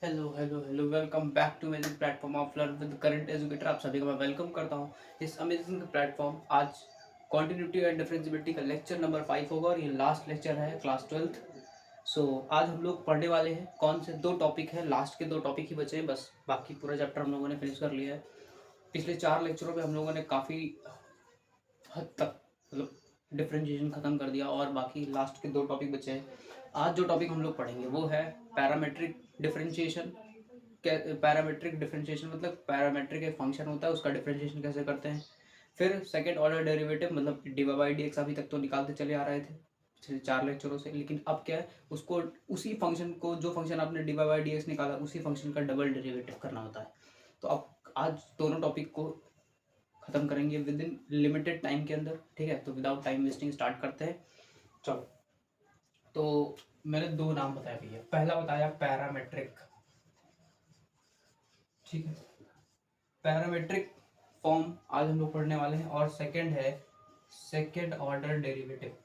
Hello hello hello, welcome back to amazing platform of learn with current educator. आप सभी का मैं welcome करता हूँ इस अमेजिंग प्लेटफॉर्म। आज कॉन्टिन्यूटी एंड डिफरेंशिएबिलिटी का लेक्चर नंबर 5 होगा और ये लास्ट लेक्चर है क्लास 12th। आज हम लोग पढ़ने वाले हैं कौन से दो टॉपिक है, लास्ट के दो टॉपिक ही बचे हैं बस, बाकी पूरा चैप्टर हम लोगों ने फिनिश कर लिया है। पिछले 4 लेक्चरों में हम लोगों ने काफ़ी हद तक मतलब डिफरेंशिएशन ख़त्म कर दिया और बाकी लास्ट के दो टॉपिक बचे हैं। आज जो टॉपिक हम लोग पढ़ेंगे वो है पैरामेट्रिक डिफरेंशिएशन। पैरामेट्रिक डिफरेंशिएशन मतलब पैरामेट्रिक एक फंक्शन होता है, उसका डिफरेंशिएशन कैसे करते हैं। फिर सेकेंड ऑर्डर डेरिवेटिव मतलब d Y by D x अभी तक तो निकालते चले आ रहे थे पिछले 4 लेक्चरों से, लेकिन अब क्या है, उसको उसी फंक्शन को, जो फंक्शन आपने d Y by D x निकाला, उसी फंक्शन का डबल डेरिवेटिव करना होता है। तो अब आज दोनों टॉपिक को खत्म करेंगे विद इन लिमिटेड टाइम के अंदर, ठीक है। तो विदाउट टाइम वेस्टिंग स्टार्ट करते हैं। चलो, तो मैंने दो नाम बताया भैया। पहला बताया पैरामेट्रिक, ठीक है, पैरामेट्रिक फॉर्म आज हम लोग पढ़ने वाले हैं। और सेकंड है second order derivative,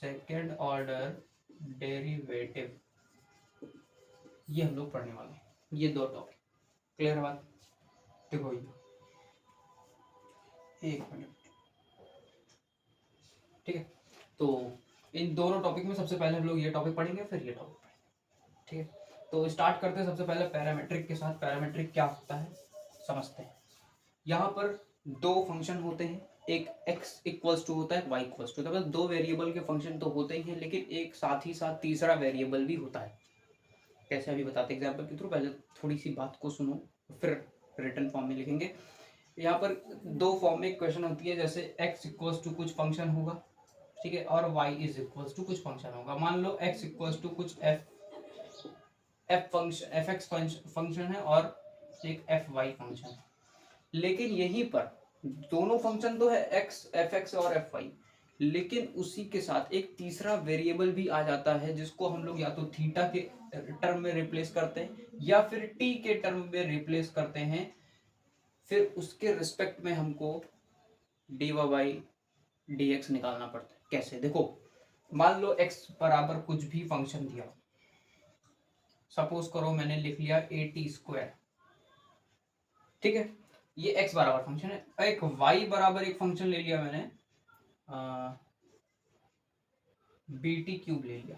second order derivative, ये हम लोग पढ़ने वाले हैं। ये दो टॉपिक क्लियर है बात। देखो ये एक मिनट, ठीक है। तो इन दोनों टॉपिक में सबसे पहले हम लोग ये टॉपिक पढ़ेंगे, फिर ये टॉपिक पढ़ेंगे, ठीक है। तो स्टार्ट करते हैं सबसे पहले पैरामेट्रिक के साथ। पैरामेट्रिक क्या होता है समझते हैं। यहाँ पर दो फंक्शन होते हैं, एक x इक्वल्स टू होता है, y इक्वल्स टू होता है। मतलब दो वेरिएबल के फंक्शन तो होते ही हैं, लेकिन एक साथ ही साथ तीसरा वेरिएबल भी होता है। कैसे अभी बताते एग्जाम्पल के थ्रू। पहले थोड़ी सी बात को सुनो, फिर रिटर्न फॉर्म में लिखेंगे। यहाँ पर दो फॉर्म में क्वेश्चन होती है, जैसे x इक्वल्स टू कुछ फंक्शन होगा, ठीक है, और y इज इक्वल्स टू कुछ फंक्शन होगा। मान लो x इक्वल्स टू कुछ f function F x function है और एक एफ वाई फंक्शन है। लेकिन यहीं पर दोनों फंक्शन तो है एक्स, एफ एक्स और एफ वाई, लेकिन उसी के साथ एक तीसरा वेरिएबल भी आ जाता है, जिसको हम लोग या तो थीटा के टर्म में रिप्लेस करते हैं या फिर टी के टर्म में रिप्लेस करते हैं। फिर उसके रिस्पेक्ट में हमको d Y by D x निकालना पड़ता है। कैसे देखो, मान लो एक्स बराबर कुछ भी फंक्शन दिया, सपोज करो मैंने लिख लिया ए टी स्क्वायर, ठीक है, ये एक्स बराबर फंक्शन है। एक वाई बराबर एक फंक्शन ले लिया मैंने, बी टी क्यूब ले लिया,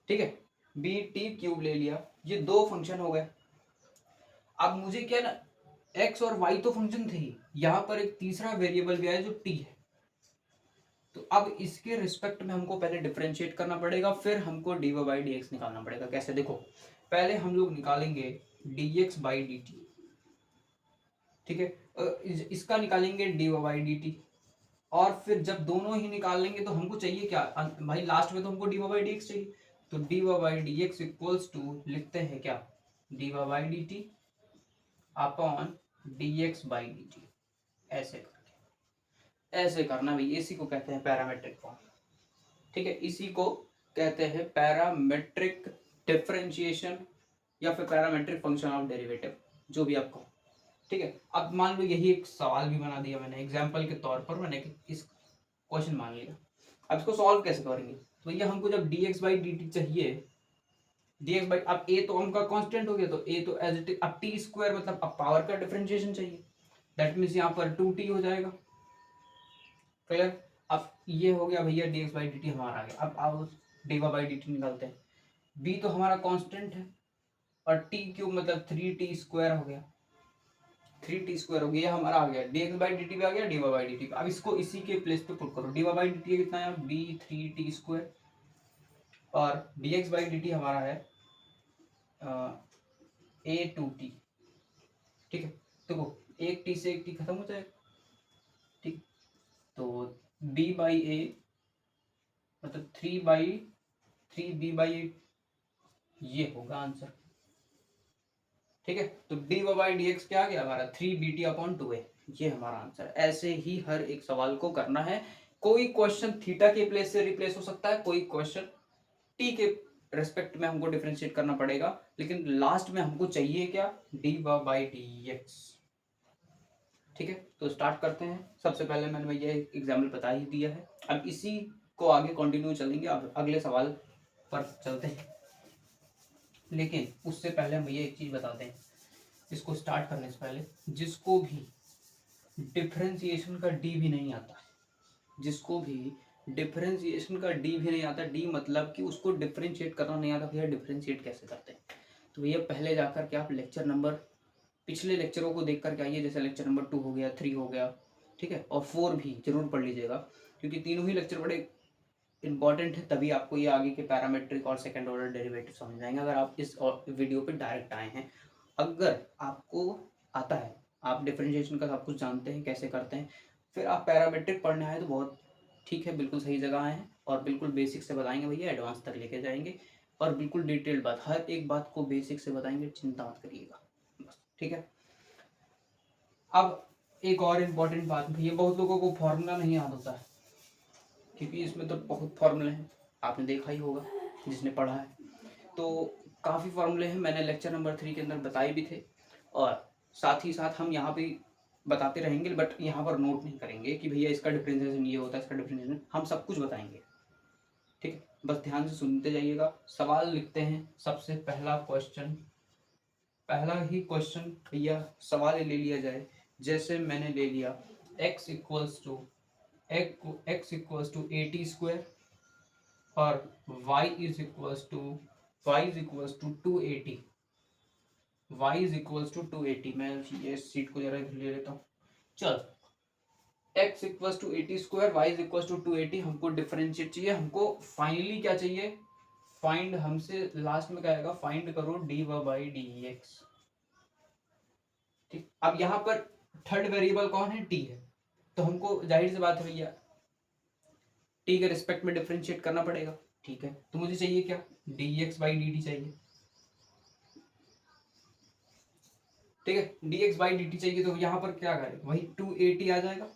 ठीक है, बी टी क्यूब ले लिया। ये दो फंक्शन हो गए। अब मुझे क्या ना, एक्स और वाई तो फंक्शन थे ही, यहां पर एक तीसरा वेरिएबल भी आया जो टी है। तो अब इसके रिस्पेक्ट में हमको पहले डिफरेंशिएट करना पड़ेगा, फिर हमको d Y by D x निकालना पड़ेगा। कैसे देखो, पहले हम लोग निकालेंगे d x by D t, ठीक है, इसका निकालेंगे D Y by D t. और फिर जब दोनों ही निकाल लेंगे तो हमको चाहिए क्या भाई, लास्ट में तो हमको d Y by D x चाहिए। तो d Y by D x equals to लिखते हैं क्या, d Y by D t upon d x by D t. ऐसे करके, ऐसे करना भाई, इसी को कहते हैं पैरामेट्रिक फॉर्म, ठीक है। इसी को कहते हैं पैरामेट्रिक डिफरेंशिएशन या फिर पैरामेट्रिक फंक्शन ऑफ डेरिवेटिव, जो भी आपको, ठीक है। अब मान लो यही एक सवाल भी बना दिया मैंने, एग्जाम्पल के तौर पर मैंने इस क्वेश्चन मान लिया। अब इसको सॉल्व कैसे करेंगे, तो भैया हमको जब D x by D T चाहिए, डी एक्स बाई, अब ए तो हमका कांस्टेंट हो गया, तो ए तो एज इट इज, अब टी स्क्वायर मतलब अब पावर का डिफरेंशिएशन चाहिए, दैट मीन्स यहाँ पर 2t हो जाएगा। क्लियर। अब ये हो गया भैया, d x by D t हमारा आ गया। अब आप d Y by D t निकालते हैं, बी तो हमारा कांस्टेंट है और टी क्यूब मतलब 3t स्क्वायर हो गया, 3t स्क्वायर हो गया, हमारा आ गया d x by D t भी आ गया, d Y by D t. अब इसको इसी के प्लेस पे पुट करो, d Y by D t कितना है, बी 3t स्क्वायर, और d x by D t हमारा है ए 2t, ठीक है। देखो एक टी से एक टी खत्म हो जाएगा, ठीक। तो b बाई ए मतलब 3/3b/8, ये होगा आंसर, ठीक है। तो d Y by D x क्या आ गया हमारा, 3bt/2a, ये हमारा आंसर है। ऐसे ही हर एक सवाल को करना है। कोई क्वेश्चन थीटा के प्लेस से रिप्लेस हो सकता है, कोई क्वेश्चन टी के रेस्पेक्ट में हमको डिफरेंशिएट करना पड़ेगा, लेकिन लास्ट में हमको चाहिए क्या, d Y by D x, ठीक है। तो स्टार्ट करते हैं। सबसे पहले मैंने ये एग्जाम्पल बता ही दिया है, अब इसी को आगे कंटिन्यू चलेंगे। अब अगले सवाल पर चलते हैं। लेकिन उससे पहले हम भैया एक चीज़ बताते हैं, इसको स्टार्ट करने से पहले जिसको भी डिफरेंशिएशन का डी भी नहीं आता, जिसको भी डिफरेंशिएशन का डी भी नहीं आता, डी मतलब कि उसको डिफरेंशिएट करना नहीं आता, भैया डिफरेंशिएट कैसे करते हैं, तो भैया पहले जाकर के आप लेक्चर नंबर, पिछले लेक्चरों को देख करके आइए, जैसे लेक्चर नंबर 2 हो गया, 3 हो गया, ठीक है, और 4 भी जरूर पढ़ लीजिएगा, क्योंकि तीनों ही लेक्चर बड़े इंपॉर्टेंट है, तभी आपको ये आगे के पैरामेट्रिक और सेकंड ऑर्डर डेरिवेटिव समझ जाएंगे अगर आप इस वीडियो पे डायरेक्ट आए हैं। अगर आपको आता है, आप डिफरेंशिएशन का सब कुछ जानते हैं कैसे करते हैं, फिर आप पैरामेट्रिक पढ़ने आए तो बहुत ठीक है, बिल्कुल सही जगह आए हैं, और बिल्कुल बेसिक से बताएंगे भैया, एडवांस तक लेके जाएंगे, और बिल्कुल डिटेल्ड बात, हर एक बात को बेसिक से बताएंगे, चिंता मत करिएगा बस, ठीक है। अब एक और इम्पोर्टेंट बात भैया, बहुत लोगों को फॉर्मूला नहीं याद होता है, क्योंकि इसमें तो बहुत फार्मूले हैं, आपने देखा ही होगा जिसने पढ़ा है, तो काफ़ी फार्मूले हैं, मैंने लेक्चर नंबर 3 के अंदर बताए भी थे, और साथ ही साथ हम यहाँ पे बताते रहेंगे, बट यहाँ पर नोट नहीं करेंगे कि भैया इसका डिफरेंशिएशन ये होता है, इसका डिफरेंशिएशन, हम सब कुछ बताएंगे, ठीक है, बस ध्यान से सुनते जाइएगा। सवाल लिखते हैं, सबसे पहला क्वेश्चन, पहला ही क्वेश्चन भैया सवाल ले लिया जाए, जैसे मैंने ले लिया x इक्वल्स टू 80 स्क्वायर और y is equals to 280, y is equals to 280, मैं ये सीट को जरा इधर ले लेता हूँ, चल x equals to 80 square, y is equals to 280, हमको डिफरेंशिएट चाहिए, हमको फाइनली क्या चाहिए, फाइंड, हमसे लास्ट में क्या आएगा, फाइंड करो dy बाई dx, ठीक। अब यहाँ पर थर्ड वेरिएबल कौन है, t है, तो हमको जाहिर सी बात है भैया t के रिस्पेक्ट में डिफरेंशिएट करना पड़ेगा, ठीक है, तो मुझे चाहिए क्या, dx बाई dt चाहिए, ठीक है, dx बाई dt चाहिए, तो यहाँ पर क्या करें, वही 280 आ जाएगा,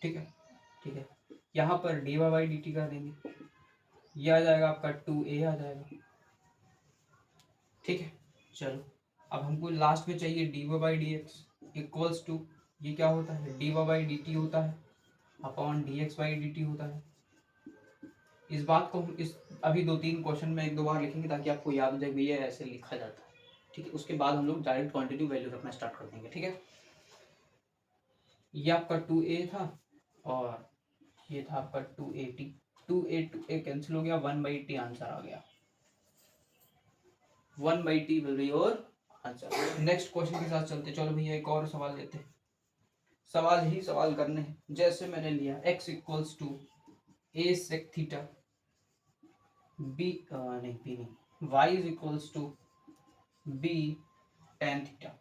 ठीक है, ठीक है, यहाँ पर dy बाई dt कर देंगे, ये आ जाएगा आपका 2a आ जाएगा, ठीक है। चलो अब हमको लास्ट में चाहिए dy by dx equals to, ये क्या होता है, dy बाई dt होता है अपॉन dx बाई dt होता है। इस बात को हम इस अभी 2-3 क्वेश्चन में 1-2 बार लिखेंगे ताकि आपको याद हो जाए भैया ऐसे लिखा जाता है, ठीक है, उसके बाद हम लोग डायरेक्ट क्वांटिटी वैल्यू रखना स्टार्ट कर देंगे, ठीक है। ये आपका 2a था और ये था आपका 280, 2a कैंसिल हो गया, 1/t आंसर आ गया, 1/t will be your answer. Next question के साथ चलते, चलो भैया एक और सवाल लेते हैं, सवाल ही सवाल करने हैं, जैसे मैंने लिया x equals to a sec theta, b नहीं b नहीं, y is equals to b tan theta.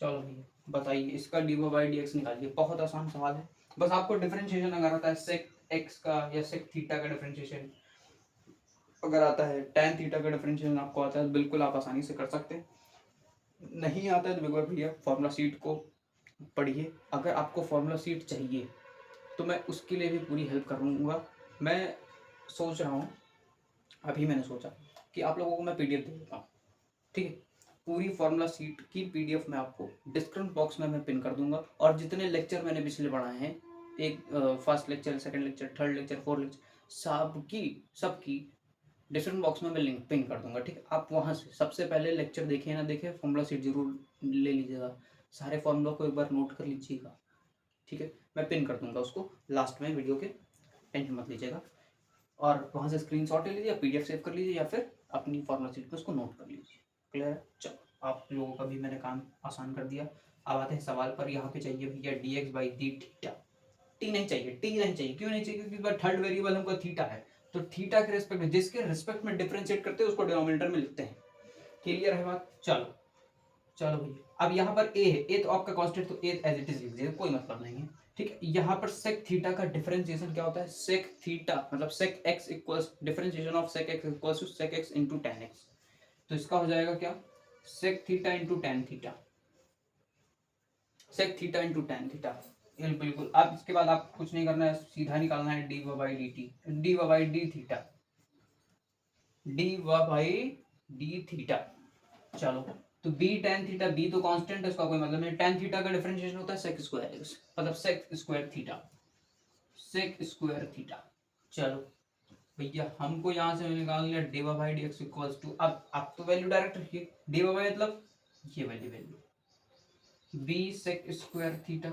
चलो भैया बताइए इसका dy बाई dx निकालिए, बहुत आसान सवाल है, बस आपको डिफरेंशिएशन अगर आता है sec x का या sec थीटा का डिफरेंशिएशन अगर आता है, tan थीटा का डिफरेंशिएशन आपको आता है, बिल्कुल आप आसानी से कर सकते हैं, नहीं आता है तो एक बार भैया फॉर्मूला सीट को पढ़िए, अगर आपको फॉर्मूला सीट चाहिए तो मैं उसके लिए भी पूरी हेल्प करूँगा। मैं सोच रहा हूँ, अभी मैंने सोचा कि आप लोगों को मैं पीडीएफ दे देता हूँ, ठीक है, पूरी फॉर्मूला सीट की पीडीएफ मैं आपको डिस्क्रिप्शन बॉक्स में मैं पिन कर दूंगा, और जितने लेक्चर मैंने पिछले पढ़ाए हैं, एक first lecture, second lecture, third lecture, fourth lecture, सबकी डिस्क्रिप्शन बॉक्स में मैं लिंक पिन कर दूंगा, ठीक है, आप वहाँ से सबसे पहले लेक्चर देखे ना देखे फॉर्मूला सीट जरूर ले लीजिएगा, सारे फॉर्मूला को एक बार नोट कर लीजिएगा, ठीक है, मैं पिन कर दूंगा उसको लास्ट में वीडियो के, टेंशन मत लीजिएगा, और वहाँ से स्क्रीनशॉट ले लीजिए, पीडीएफ सेव कर लीजिए, या फिर अपनी फॉर्मूला सीट पे उसको नोट कर लीजिए, क्लियर है। चलो आप लोगों का भी मैंने काम आसान कर दिया। अब आते हैं सवाल पर, यहाँ पे चाहिए भैया dx by D theta, T नहीं चाहिए, टी नहीं चाहिए, क्यों नहीं चाहिए, क्योंकि थर्ड वेरिएबल हमको थीटा है, तो थीटा के रिस्पेक्ट में, जिसके रिस्पेक्ट में डिफरेंशिएट करते हैं उसको डिनोमिनेटर में लिखते हैं, क्लियर है बात। चलो चलो भैया अब यहाँ पर a है, a तो आपका कांस्टेंट, तो a एज इट इज लिख दीजिए, कोई मतलब नहीं है, ठीक है। यहाँ पर sec थीटा का डिफरेंशिएशन क्या होता है, sec थीटा मतलब sec x equals differentiation of sec x equals to sec x into tan x, तो इसका हो जाएगा क्या, sec थीटा इनटू tan थीटा, sec theta into tan theta, बिल्कुल। अब इसके बाद आप कुछ नहीं करना है, सीधा निकालना है dy by dt, dy by D theta, dy by D theta. चलो तो b tan थीटा, b तो कांस्टेंट है, इसका कोई मतलब नहीं, tan थीटा का डिफरेंशिएशन होता है sec स्क्वायर x, मतलब sec square theta, sec square theta. चलो भैया हमको यहाँ से निकाल लिया d Y by D x equals to, अब तो वैल्यू डायरेक्ट रखिए, डी वाई बाई मतलब ये वाली value B sec square theta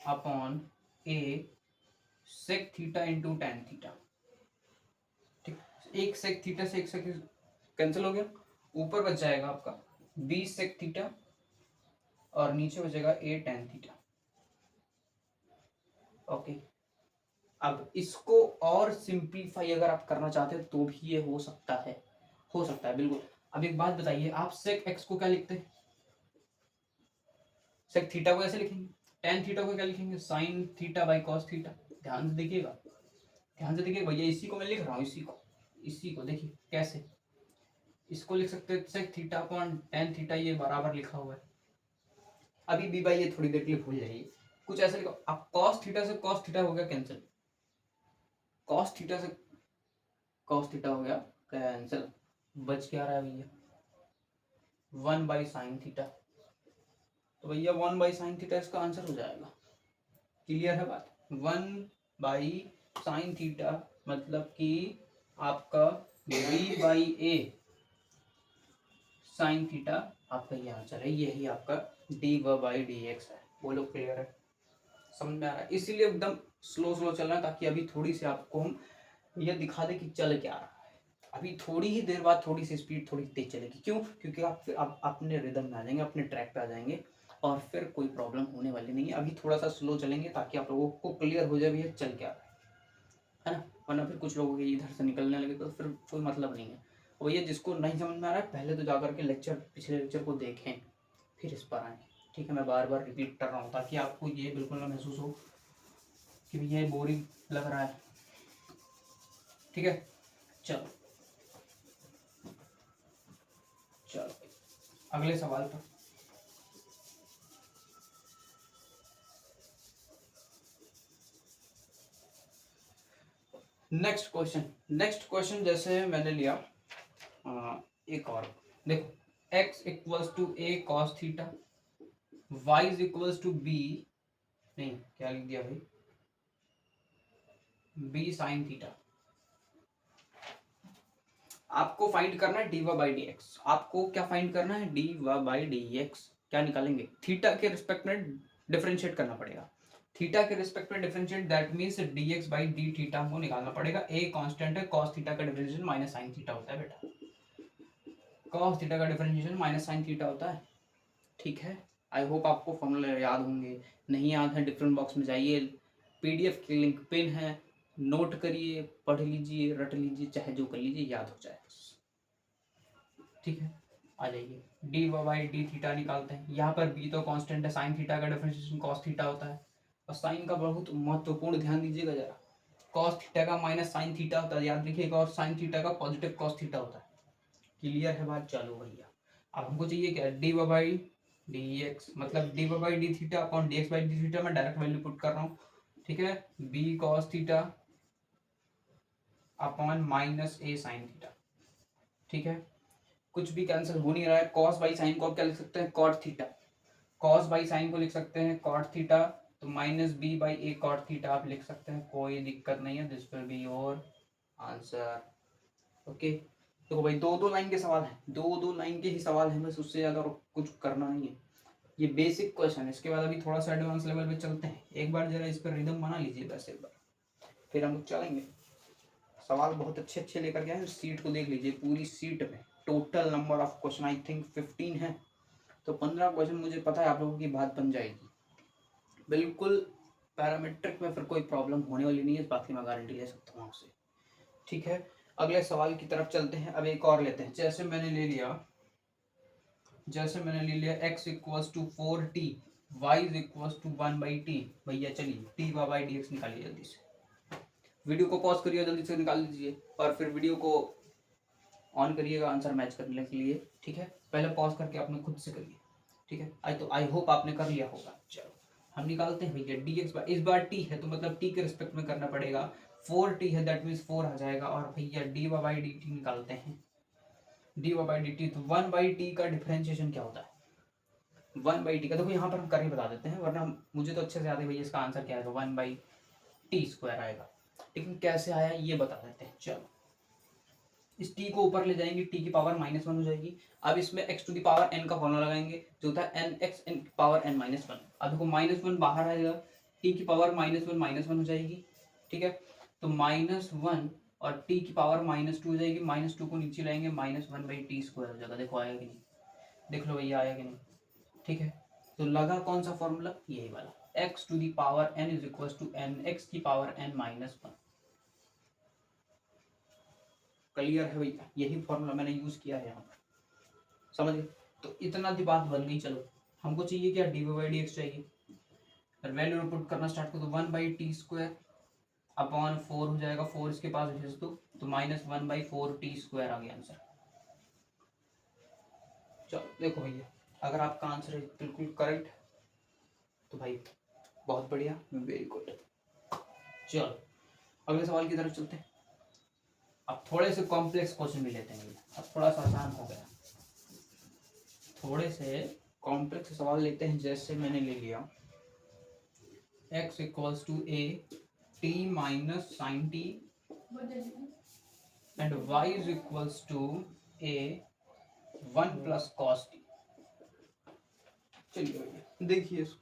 upon A sec theta into tan theta. ठीक, एक सेक थीटा से एक सेक कैंसिल हो गया, ऊपर बच जाएगा आपका बी सेक थीटा और नीचे बचेगा ए टेन थीटा। ओके, अब इसको और सिंपलीफाई अगर आप करना चाहते हैं तो भी ये हो सकता है, हो सकता है बिल्कुल। अब एक बात बताइए, आप सेक एक्स को क्या लिखते हैं? सेक थीटा को ऐसे लिखेंगे, टेन थीटा को क्या लिखेंगे? Sine theta by cos theta. ध्यान से देखिएगा, ध्यान से देखिए भैया, इसी को मैं लिख रहा हूँ, इसी को देखिए कैसे, इसको लिख सकते हैं sec theta upon tan theta, ये बराबर लिखा हुआ है। अभी भी भाई ये थोड़ी देर के लिए भूल जाइए, कुछ ऐसे लिखो। अब कॉस थीटा से कॉस थीटा हो गया कैंसिल, कॉस थीटा से कॉस थीटा हो गया कैंसिल, बच क्या रहा है भैया? One by sine theta. तो भैया वन बाई साइन थीटा इसका आंसर हो जाएगा। क्लियर है बात? वन बाई साइन थीटा मतलब कि आपका v by A sine theta आपका ये आंसर है, यही आपका डी व बाई डी एक्स है। बोलो क्लियर है, समझ में आ रहा है? इसीलिए एकदम स्लो स्लो चल रहा है ताकि अभी थोड़ी सी आपको हम ये दिखा दे कि चल क्या रहा है। अभी थोड़ी ही देर बाद थोड़ी सी स्पीड थोड़ी तेज चलेगी, क्यों? क्योंकि आप फिर आप अपने रिदम में आ जाएंगे, अपने ट्रैक पे आ जाएंगे और फिर कोई प्रॉब्लम होने वाली नहीं है। अभी थोड़ा सा स्लो चलेंगे ताकि आप लोगों को क्लियर हो जाए भैया चल क्या रहा है ना? वरना फिर कुछ लोगों के इधर से निकलने लगे तो फिर कोई मतलब नहीं है। और भैया जिसको नहीं समझ में आ रहा है पहले तो जा करके लेक्चर, पिछले लेक्चर को देखें फिर इस पर आए। ठीक है, मैं बार बार रिपीट कर रहा हूँ ताकि आपको ये बिल्कुल ना महसूस हो कि भैया ये बोरिंग लग रहा है। ठीक है, चलो चलो अगले सवाल पर। नेक्स्ट क्वेश्चन जैसे मैंने लिया एक और देखो, x equals to a cos theta, y is equals to b, नहीं क्या लिख दिया भाई, b साइन थीटा। आपको फाइंड करना है डी व बाई डी एक्स। आपको क्या फाइंड करना है? डी व बाई डी एक्स। क्या निकालेंगे? थीटा के रिस्पेक्ट में डिफरेंशिएट करना पड़ेगा। थीटा के रिस्पेक्ट में differentiate, that means D x by D theta हमको निकालना पड़ेगा। ए कांस्टेंट है, कॉस थीटा का डिफरेंशिएशन माइनस साइन थीटा होता है बेटा, कॉस थीटा का डिफरेंशिएशन माइनस साइन थीटा होता है। ठीक है, आई होप आपको फॉर्मूला याद होंगे। नहीं याद है डिफरेंट बॉक्स में जाइए, पीडीएफ की लिंक पिन है, नोट करिए, पढ़ लीजिए, रट लीजिए, चाहे जो कर लीजिए, याद हो जाए। ठीक है, आ जाइए, डी बाई डी थीटा निकालते हैं। यहाँ पर बी तो कांस्टेंट है, साइन थीटा का डिफरेंशिएशन कॉस थीटा होता है। और साइन का बहुत महत्वपूर्ण ध्यान दीजिएगा जरा, कॉस थीटा का माइनस साइन थीटा होता है, याद रखिएगा, और साइन थीटा का पॉजिटिव कॉस थीटा होता है। क्लियर है बात? चलो भैया, अब हमको चाहिए क्या? डी बाई डी एक्स, मतलब d by D theta upon d x by D theta, मैं डायरेक्ट वैल्यू पुट कर रहा हूँ। ठीक है, B cos theta upon minus A sine theta. ठीक है, कुछ भी कैंसिल हो नहीं रहा है। कॉस बाई साइन को आप क्या लिख सकते हैं? Cot theta. Cos by sine को लिख सकते हैं कॉट थीटा, तो minus B by A cot theta आप लिख सकते हैं, कोई दिक्कत नहीं है। This will be your answer. Okay, तो भाई दो दो लाइन के सवाल हैं, दो दो लाइन के ही सवाल हैं बस, उससे ज़्यादा कुछ करना नहीं है। ये बेसिक क्वेश्चन है, इसके बाद अभी थोड़ा सा एडवांस लेवल पे चलते हैं। एक बार जरा इस पर रिदम बना लीजिए बस एक बार, फिर हम चलेंगे। सवाल बहुत अच्छे अच्छे लेकर के आए, सीट को देख लीजिए, पूरी सीट में total number of question I think 15 है, तो 15 क्वेश्चन मुझे पता है आप लोगों की बात बन जाएगी बिल्कुल। पैरामीट्रिक में फिर कोई प्रॉब्लम होने वाली नहीं है, इस बात की मैं गारंटी ले सकता हूँ आपसे। ठीक है, अगले सवाल की तरफ चलते हैं। अब एक और लेते हैं, जैसे मैंने ले लिया x equals to 4t, y is equals to 1/t। भैया चलिए t बाई डी एक्स निकालिए जल्दी से। वीडियो को पॉज करिए, जल्दी से निकाल लीजिए, और फिर वीडियो को ऑन करिएगा आंसर मैच करने के लिए। ठीक है, पहले पॉज करके आपने खुद से करिए। ठीक है, आई होप आपने कर लिया होगा। चलो हम निकालते हैं भैया डी एक्स बार, इस बार टी है तो मतलब टी के रिस्पेक्ट में करना पड़ेगा। 4t है, दैट मीन्स 4 आ जाएगा। और भैया डी बाई डी टी निकालते हैं, डी बाई डी टी, तो 1/t का डिफरेंशिएशन क्या होता है? 1/t का देखो यहाँ पर हम करके बता देते हैं, वरना मुझे तो अच्छे से याद है भैया इसका आंसर क्या आएगा, 1/t² आएगा। लेकिन कैसे आया ये बता देते हैं। चलो इस टी को ऊपर ले जाएंगे, टी की पावर -1 हो जाएगी। अब इसमें x to the power n का फॉर्मूला लगाएंगे जो होता है nx n की पावर n-1। अब देखो -1 बाहर आएगा, टी की पावर -1 हो जाएगी, ठीक है। तो -1 और टी की पावर -2 हो जाएगी, -2 को नीचे लाएंगे, -1/t² हो जाएगा। देखो आया कि नहीं, देख लो भैया आया कि नहीं, ठीक है। तो लगा कौन सा फॉर्मूला, यही वाला, x to the power n is equal to nx की पावर n-1। क्लियर है भैया, यही फॉर्मूला मैंने यूज किया है यहाँ पर, समझ गए। तो इतना दी बात बन गई। चलो हमको चाहिए क्या, dy/dx चाहिए। वैल्यू पुट करना स्टार्ट कर दो, 1/t² अपॉन 4 हो जाएगा, 4 इसके पास भेज दो तो -1/4t² आ गया आंसर। चलो देखो भैया, अगर आपका आंसर है बिल्कुल करेक्ट तो भाई बहुत बढ़िया, वेरी गुड। चलो अगले सवाल की तरफ चलते हैं। अब थोड़े से कॉम्प्लेक्स क्वेश्चन भी लेते हैं, अब थोड़ा सा आसान हो गया, थोड़े से कॉम्प्लेक्स सवाल लेते हैं। जैसे मैंने ले लिया x equals to a t minus sine t and y is equals to a 1 plus cos t। चलिए भैया देखिए इसको,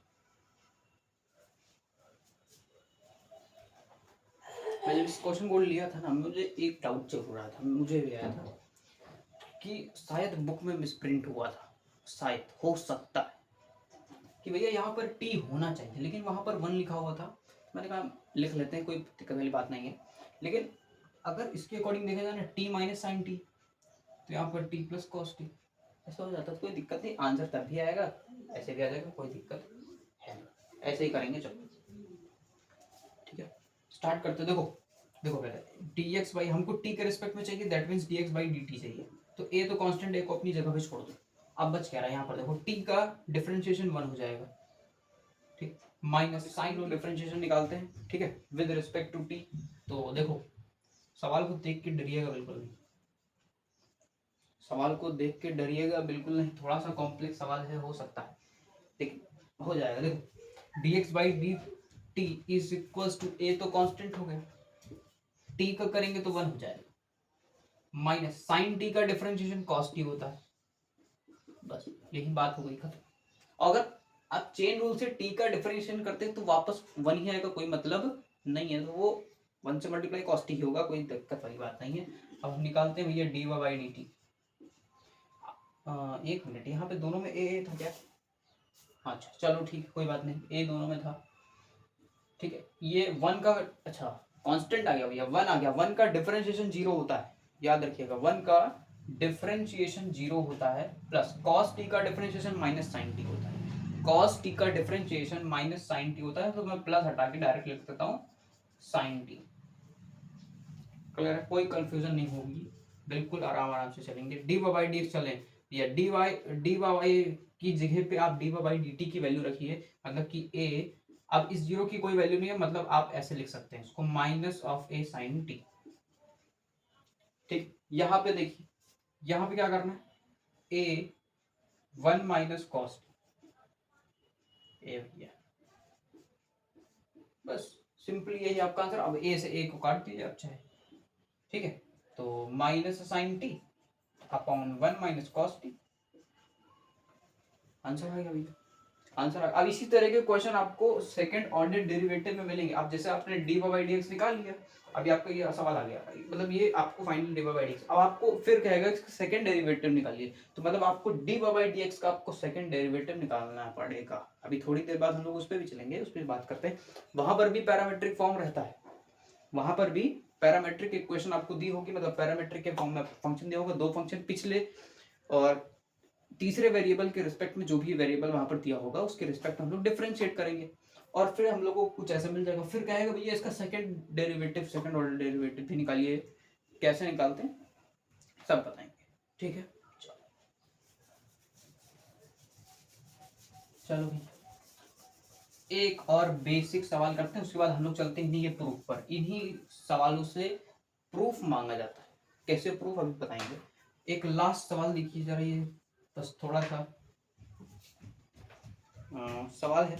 मैं जब इस क्वेश्चन को लिया था ना, मुझे एक डाउट चल रहा था, मुझे भी आया था कि शायद बुक में मिसप्रिंट हुआ था, शायद हो सकता है कि भैया यहाँ पर टी होना चाहिए लेकिन वहाँ पर 1 लिखा हुआ था। मैंने कहा लिख लेते हैं, कोई दिक्कत वाली बात नहीं है। लेकिन अगर इसके अकॉर्डिंग देखा जाए ना, टी माइनस साइन टी, तो यहाँ पर टी प्लस कॉस टी, ऐसा हो जाता है। कोई दिक्कत नहीं, आंसर तब भी आएगा, ऐसे भी आ जाएगा, कोई दिक्कत है नहीं। ऐसे ही करेंगे, चलो ठीक है स्टार्ट करते। देखो देखो पहले डी एक्स बाई, हमको टी के रिस्पेक्ट में चाहिए, that means D x by D T चाहिए। तो ए तो कांस्टेंट, ए को अपनी जगह पे छोड़ दो। अब बच क्या रहा है यहाँ पर, देखो टी का डिफरेंशिएशन 1 हो जाएगा, ठीक, माइनस साइन और डिफरेंशिएशन निकालते हैं, ठीक है, विद रिस्पेक्ट टू टी। तो देखो सवाल को देख के डरिएगा बिल्कुल नहीं, सवाल को देख के डरिएगा बिल्कुल नहीं, थोड़ा सा कॉम्प्लेक्स सवाल है, हो सकता है लेकिन हो जाएगा। देखो d x by D t is equals to, A तो कांस्टेंट हो गया, टी का करेंगे तो 1 हो जाएगा, माइनस साइन टी का डिफरेंशिएशन कॉस टी होता है, बस यही बात हो गई खत्म। अगर आप चेन रूल से टी का डिफरेंशिएशन करते हैं तो वापस 1 ही आएगा, कोई मतलब नहीं है, तो वो 1 से मल्टीप्लाई कॉस टी ही होगा, कोई दिक्कत वाली बात नहीं है। अब हम निकालते हैं भैया D Y by D T. एक मिनट, यहाँ पे दोनों में ए था क्या, अच्छा चलो ठीक है कोई बात नहीं, ए दोनों में था, ठीक है। ये 1 का, अच्छा कांस्टेंट आ गया भैया, 1 आ गया, 1 का डिफरेंशिएशन 0 होता है, याद रखिएगा 1 का डिफरेंशिएशन 0 होता है, प्लस कॉस टी का डिफरेंशिएशन माइनस साइन टी होता है, कॉस टी का डिफरेंशिएशन माइनस साइन टी होता है, तो मैं प्लस हटा के डायरेक्ट लिख देता हूँ साइन टी। क्लियर है, कोई कंफ्यूजन नहीं होगी, बिल्कुल आराम आराम से चलेंगे। डी बाई डी एक्स चलें या डी वाई की जगह पे आप डी बाई डी टी की वैल्यू रखिए, मतलब कि ए, अब इस जीरो की कोई वैल्यू नहीं है, मतलब आप ऐसे लिख सकते हैं इसको, minus of A sine T, ठीक। यहाँ पे देखिए, यहाँ पे क्या करना है, ए 1 माइनस कॉस ए भैया, बस सिंपली यही आपका आंसर। अब ए से ए को काट दीजिए आप चाहे, ठीक है। तो minus sine T upon 1 minus cos t, answer आ गया भैया, आंसर आ। अब इसी तरह के क्वेश्चन आपको सेकंड ऑर्डर डेरिवेटिव में मिलेंगे। अब जैसे आपने डी बाई डी एक्स निकाल लिया, अभी आपका ये सवाल आ गया, मतलब ये आपको final D by D x, अब आपको फिर कहेगा सेकंड डेरिवेटिव निकालिए, तो मतलब आपको डी बाई डी एक्स का आपको सेकंड डेरिवेटिव निकालना पड़ेगा। अभी थोड़ी देर बाद हम लोग उस पर भी चलेंगे, उस पर बात करते हैं। वहां पर भी पैरामेट्रिक फॉर्म रहता है, वहां पर भी पैरामेट्रिक इक्वेशन आपको दी होगी, मतलब पैरामेट्रिक के फॉर्म में फंक्शन दिया होगा, दो फंक्शन पिछले और तीसरे वेरिएबल के रिस्पेक्ट में जो भी वेरिएबल वहां पर दिया होगा उसके रिस्पेक्ट हम लोग डिफरेंशिएट करेंगे, और फिर हम लोग को कुछ ऐसा मिल जाएगा। फिर कहेगा भैया इसका second derivative, second order derivative भी निकालिए, कैसे निकालते हैं सब बताएंगे, ठीक है। चलो भैया एक और बेसिक सवाल करते हैं, उसके बाद हम लोग चलते हैं इन्हीं के प्रूफ पर। इन्हीं सवालों से प्रूफ मांगा जाता है, कैसे प्रूफ अभी बताएंगे। एक लास्ट सवाल देखिए जरा, ये बस थोड़ा सा सवाल है,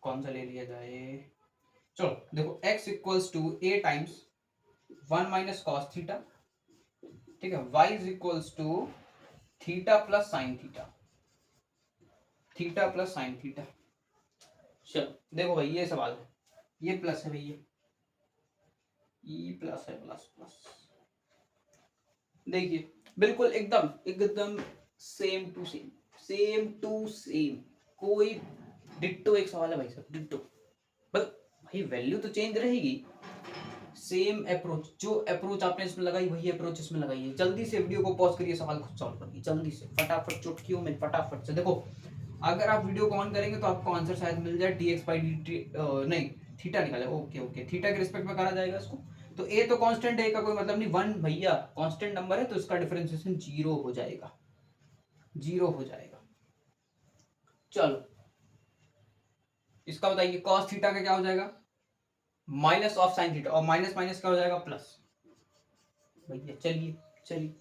कौन सा ले लिया जाए, चलो देखो x equals to a times 1 minus cos theta, ठीक है, y is equals to theta plus sine theta, theta plus sine theta. चलो देखो भाई ये सवाल है, ये प्लस है भैया, ई प्लस है, प्लस प्लस, देखिए बिल्कुल एकदम एकदम same to same, same to same, कोई डिट्टो एक सवाल है भाई साहब, डिट्टो, बस भाई वैल्यू तो चेंज रहेगी, सेम अप्रोच, जो अप्रोच आपने इसमें लगाई वही अप्रोच इसमें लगाइए। जल्दी से वीडियो को पॉज करिए, सवाल खुद सॉल्व करिए जल्दी से, फटाफट चुटकियों में फटाफट से। देखो अगर आप वीडियो को ऑन करेंगे तो आपको आंसर शायद मिल जाए dx बाई dt, नहीं थीटा निकाले, ओके ओके, थीटा के रिस्पेक्ट में करा जाएगा इसको। तो ए तो कांस्टेंट है, का कोई मतलब नहीं, वन भैया कांस्टेंट नंबर है तो इसका डिफरेंशिएशन जीरो हो जाएगा, जीरो हो जाएगा। चलो इसका बताइए, कॉस थीटा का क्या हो जाएगा, माइनस ऑफ साइन थीटा, और माइनस माइनस क्या हो जाएगा, प्लस। भैया चलिए चलिए,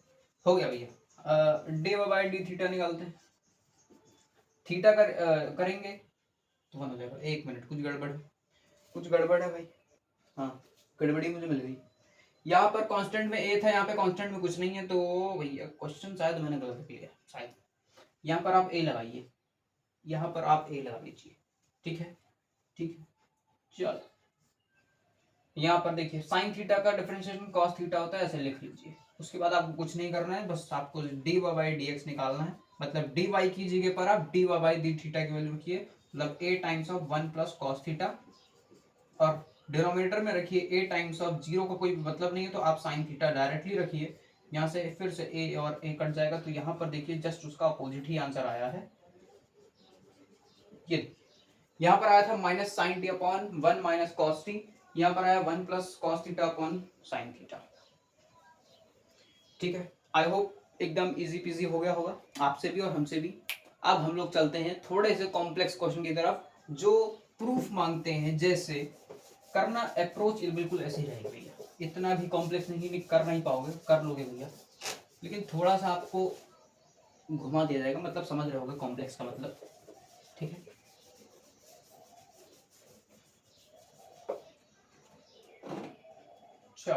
हो गया भैया, डी बाई डी थीटा निकालते हैं, थीटा करेंगे तो वन हो जाएगा। एक मिनट, कुछ गड़बड़ है, कुछ गड़बड़ है भाई, हाँ गड़बड़ी मुझे मिल गई। यहाँ पर कांस्टेंट में ए था, यहाँ पे कांस्टेंट में कुछ नहीं है, तो भैया क्वेश्चन शायद मैंने गलत किया शायद। यहाँ पर आप ए लगाइए, यहाँ पर आप ए लगा लीजिए, ठीक है ठीक है। चलो यहाँ पर देखिए साइन थीटा का डिफरेंशिएशन कॉस थीटा होता है, ऐसे लिख लीजिए। उसके बाद आपको कुछ नहीं करना है, बस आपको d Y by D x निकालना है, मतलब डी वाई की जगह पर आप d Y by D theta की वैल्यू रखिए, मतलब A times of 1 plus cos theta, और डिनोमिनेटर में रखिए ए टाइम्स ऑफ जीरो का कोई मतलब नहीं है तो आप साइन थीटा डायरेक्टली रखिए। यहाँ से फिर से ए और ए कट जाएगा, तो यहाँ पर देखिए जस्ट उसका अपोजिट ही आंसर आया है। ये यहाँ पर आया था minus sine T upon 1 minus cos T, यहाँ पर आया 1 plus cos theta upon sine theta, ठीक है। आई होप एकदम इजी पीजी हो गया होगा आपसे भी और हमसे भी। अब हम लोग चलते हैं थोड़े से कॉम्प्लेक्स क्वेश्चन की तरफ, जो प्रूफ मांगते हैं। जैसे करना अप्रोच बिल्कुल ऐसे ही रहेगा भैया, इतना भी कॉम्प्लेक्स नहीं, कर नहीं पाओगे, कर लोगे भैया, लेकिन थोड़ा सा आपको घुमा दिया जाएगा, मतलब समझ रहे होगे कॉम्प्लेक्स का मतलब, ठीक है। चलो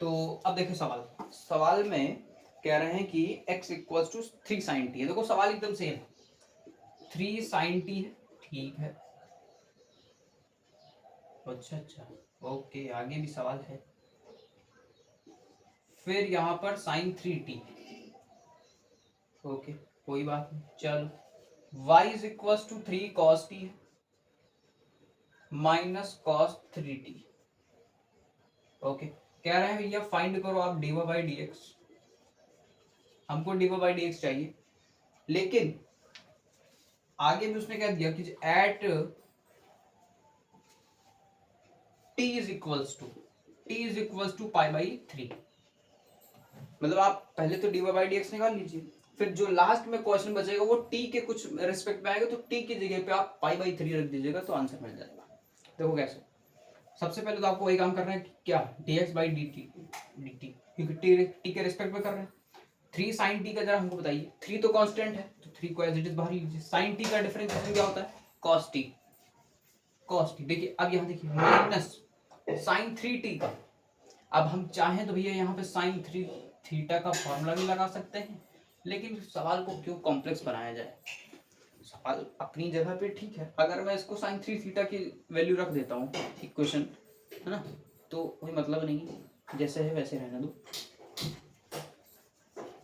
तो अब देखिए सवाल, सवाल में कह रहे हैं कि x equals to 3 sine T है। देखो सवाल एकदम सेम है, 3 साइन टी है, ठीक है। अच्छा अच्छा ओके, आगे भी सवाल है। फिर यहाँ पर साइन 3t, ओके कोई बात नहीं। चलो y is equals to 3 cos t है, माइनस कॉस 3t, ओके। कह रहे हैं भैया फाइंड करो आप d Y by D x, हमको d Y by D x चाहिए, लेकिन आगे भी उसने क्या दिया कि at t is equals to pi by 3, मतलब आप पहले तो d Y by D x निकाल लीजिए, फिर जो लास्ट में क्वेश्चन बचेगा वो t के कुछ रिस्पेक्ट में आएगा, तो t की जगह पे आप पाई बाई 3 रख दीजिएगा तो आंसर मिल जाएगा। देखो कैसे, सबसे पहले तो आपको वही काम करना है, क्या dx बाई dt, क्योंकि t के रिस्पेक्ट में कर रहे हैं। 3 साइन टी का जरा हमको बताइए, 3 तो कांस्टेंट है तो 3 को एज इट इज बाहर लीजिए। साइन टी का डिफरेंशिएशन क्या होता है, cos t, cos t। देखिए अब यहाँ देखिए माइनस साइन 3t का, अब हम चाहें तो भैया यहाँ पे साइन 3 थीटा का फॉर्मूला भी लगा सकते हैं, लेकिन सवाल को क्यों कॉम्प्लेक्स बनाया जाए, सवाल अपनी जगह पे ठीक है। अगर मैं इसको साइन 3 थीटा की वैल्यू रख देता हूँ इक्वेशन, है ना, तो कोई मतलब नहीं, जैसे है वैसे रहने दो।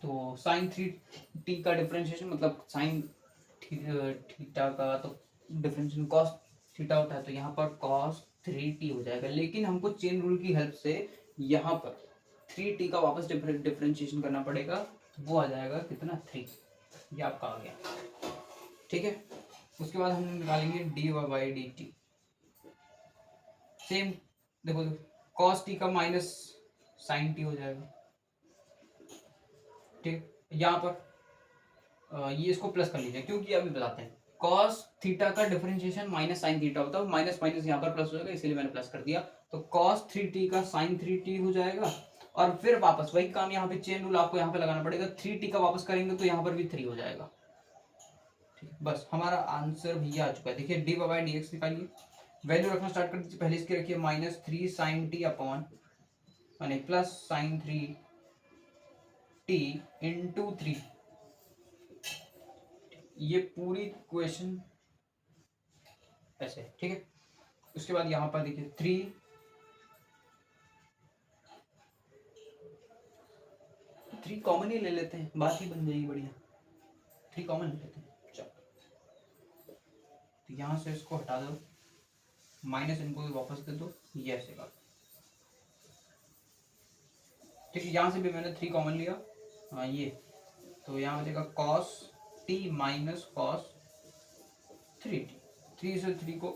तो साइन 3t का डिफरेंशिएशन मतलब साइन थीटा का तो डिफरेंशिएशन कॉस थीटा होता है, तो यहाँ पर cos 3t हो जाएगा, लेकिन हमको चेन रूल की हेल्प से यहाँ पर 3t का वापस डिफरेंशिएशन करना पड़ेगा, तो वो आ जाएगा कितना 3, ये आपका आ गया, ठीक है। उसके बाद हम निकालेंगे D Y by D T, same देखो cos t का माइनस साइन टी हो जाएगा, ठीक। यहाँ पर ये इसको प्लस कर लीजिए, क्योंकि अभी बताते हैं cos थीटा का डिफरेंशिएशन माइनस साइन थीटा होता है, माइनस माइनस यहाँ पर प्लस हो जाएगा, इसीलिए मैंने प्लस कर दिया। तो cos 3t का sin 3t हो जाएगा, और फिर वापस वही काम यहाँ पे चेन रूल आपको यहाँ पे लगाना पड़ेगा, 3t का वापस करेंगे तो यहाँ पर भी 3 हो जाएगा, ठीक है। बस हमारा आंसर भैया आ चुका है। देखिए डी बाई डी एक्स निकालिए, वैल्यू रखना स्टार्ट कर दीजिए, पहले इसकी रखिए माइनस 3 साइन टी अपॉन यानी प्लस साइन 3t इंटू 3। ये पूरी क्वेश्चन ऐसे, ठीक है। उसके बाद यहाँ पर देखिए 3 कॉमन ही ले लेते हैं, बात ही बन जाएगी बढ़िया। 3 कॉमन ले लेते हैं, चलो। तो यहाँ से इसको हटा दो, माइनस इनको भी वापस दे दो, ये ऐसे कर, ठीक है। यहाँ से भी मैंने 3 कॉमन लिया, हाँ ये, तो यहाँ बचेगा cos t minus cos 3t। 3 से 3 को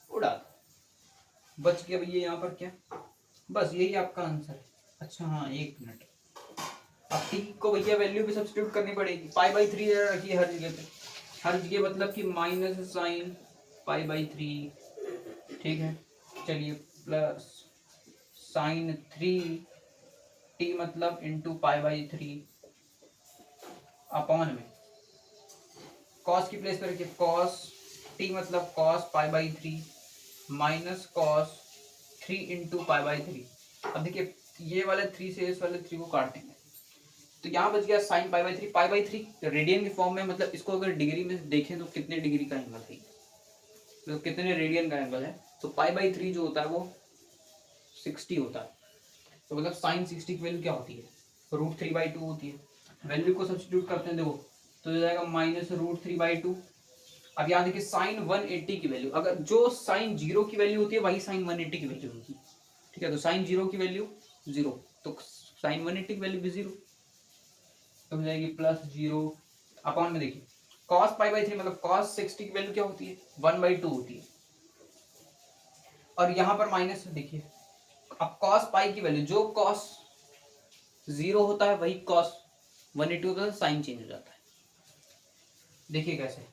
उड़ा दो, बच गया भैया यहाँ पर क्या, बस यही आपका आंसर है। अच्छा हाँ, एक मिनट, अब t को भैया वैल्यू भी सब्स्टिट्यूट करनी पड़ेगी। π/3 रखिए हर जगह पे, हर जगह, मतलब कि माइनस साइन π/3, ठीक है। चलिए प्लस साइन 3t मतलब इंटू π/3 अपॉन में कॉस की प्लेस पर रखिए, कॉस t मतलब कॉस π/3 माइनस कॉस 3 इंटू π/3। अब देखिए ये वाले 3 से इस वाले 3 को काटेंगे, तो यहाँ बच गया साइन π/3। π/3 रेडियन के फॉर्म में, मतलब इसको अगर डिग्री में देखें तो कितने डिग्री का एंगल है, तो कितने रेडियन का एंगल है, तो π/3 जो होता है वो 60 होता है। तो मतलब साइन 60 की वैल्यू क्या होती है, √3/2 होती है। वैल्यू को सब्स्टिट्यूट करते हैं, देखो तो हो जाएगा माइनस √3/2। अब यहाँ देखिए साइन 180 की वैल्यू, अगर जो साइन 0 की वैल्यू होती है वही साइन 180 की वैल्यू होगी, ठीक है। तो साइन 0 की वैल्यू 0, तो साइन 180 की वैल्यू भी 0, तो हो जाएगी प्लस 0 अपॉन में। देखिए कॉस π/3 मतलब कॉस 60 की वैल्यू क्या होती है, 1/2 होती है, और यहाँ पर माइनस देखिए, अब कॉस पाई की वैल्यू, जो कॉस 0 होता है वही कॉस 180 होता है, साइन चेंज हो जाता है। देखिए कैसे,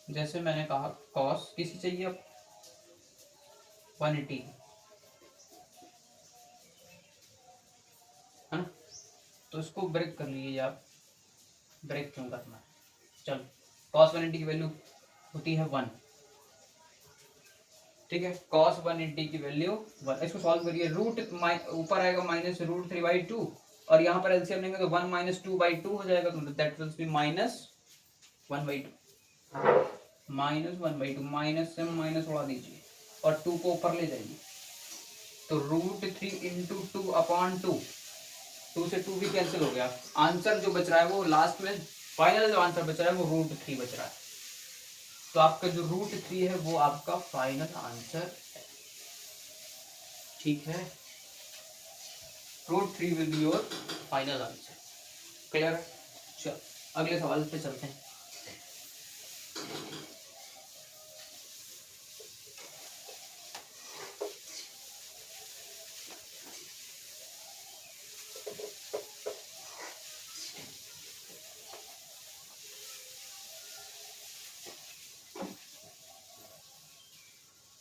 जैसे मैंने कहा कॉस किसी चाहिए अब 180 है ना, तो इसको ब्रेक कर लीजिए आप, ब्रेक क्यों करना है, चलो। कॉस 180 की वैल्यू होती है 1, ठीक है। कॉस 180 की वैल्यू 1, इसको सॉल्व करिए, रूट ऊपर आएगा माइनस √3/2, और यहाँ पर एलसीएम लेंगे तो 1 माइनस 2/2 हो जाएगा, तो that will B minus 1/2, minus से माइनस उड़ा दीजिए और 2 को ऊपर ले जाइए, तो √3 इंटू 2/2, 2 से 2 भी कैंसिल हो गया। आंसर जो बच रहा है वो लास्ट में, फाइनल जो आंसर बच रहा है वो √3 बच रहा है, तो आपका जो √3 है वो आपका फाइनल आंसर है, ठीक है। √3 will be your final answer, clear है। चलो अगले सवाल पे चलते हैं।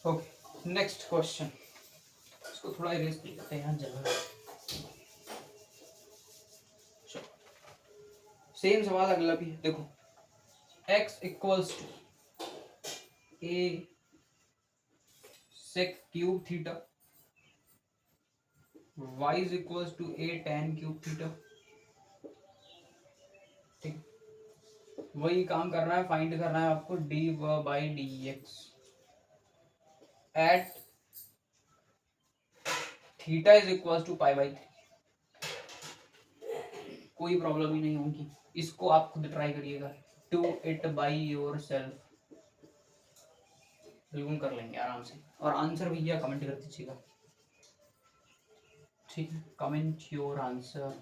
ओके नेक्स्ट क्वेश्चन, इसको थोड़ा इरेज कर लेते हैं, यहाँ जगह। सेम सवाल अगला भी है, देखो x equals to a sec cube theta, y is equals to a tan cube theta, ठीक। वही काम करना है, फाइंड करना है आपको dy/dx at theta is equals to π/3। कोई प्रॉब्लम ही नहीं होगी, इसको आप खुद ट्राई करिएगा, डू इट बाय योरसेल्फ, बिल्कुल कर लेंगे आराम से। और आंसर भैया कमेंट कर दीजिएगा, ठीक है। Comment your answer,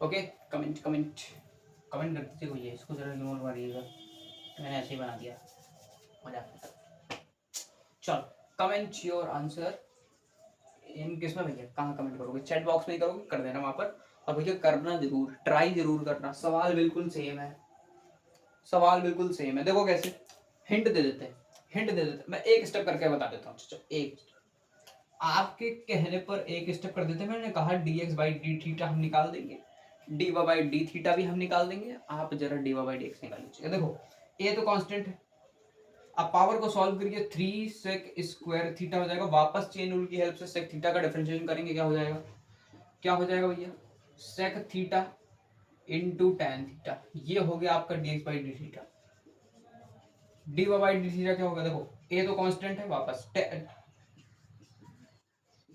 okay. Comment कर दीजिए भैया, इसको जरा इग्नोर मारिएगा, मैंने ऐसे ही बना दिया, मजाक। चलो कमेंट योर आंसर इन किस में भैया, कहाँ कमेंट करोगे, चैट बॉक्स में ही करोगे, कर देना वहां पर। और भैया करना जरूर, ट्राई जरूर करना, सवाल बिल्कुल सेम है, सवाल बिल्कुल सेम है। देखो कैसे, हिंट दे देते हैं, मैं एक स्टेप करके बता देता हूँ। चलो एक आपके कहने पर एक स्टेप कर देते हैं। मैंने कहा dx/d थीटा हम निकाल देंगे, dy/d थीटा भी हम निकाल देंगे, आप जरा dy/dx निकाल लीजिए। देखो a तो कांस्टेंट है, अब पावर को सॉल्व करिए, 3 सेक स्क्वायर थीटा हो जाएगा, वापस चेन रूल की हेल्प से सेक थीटा का डिफरेंशिएशन करेंगे, क्या हो जाएगा, क्या हो जाएगा भैया, sec theta into tan theta, ये हो गया आपका dx by D theta. D by D theta क्या होगा, देखो ए तो कांस्टेंट है, वापस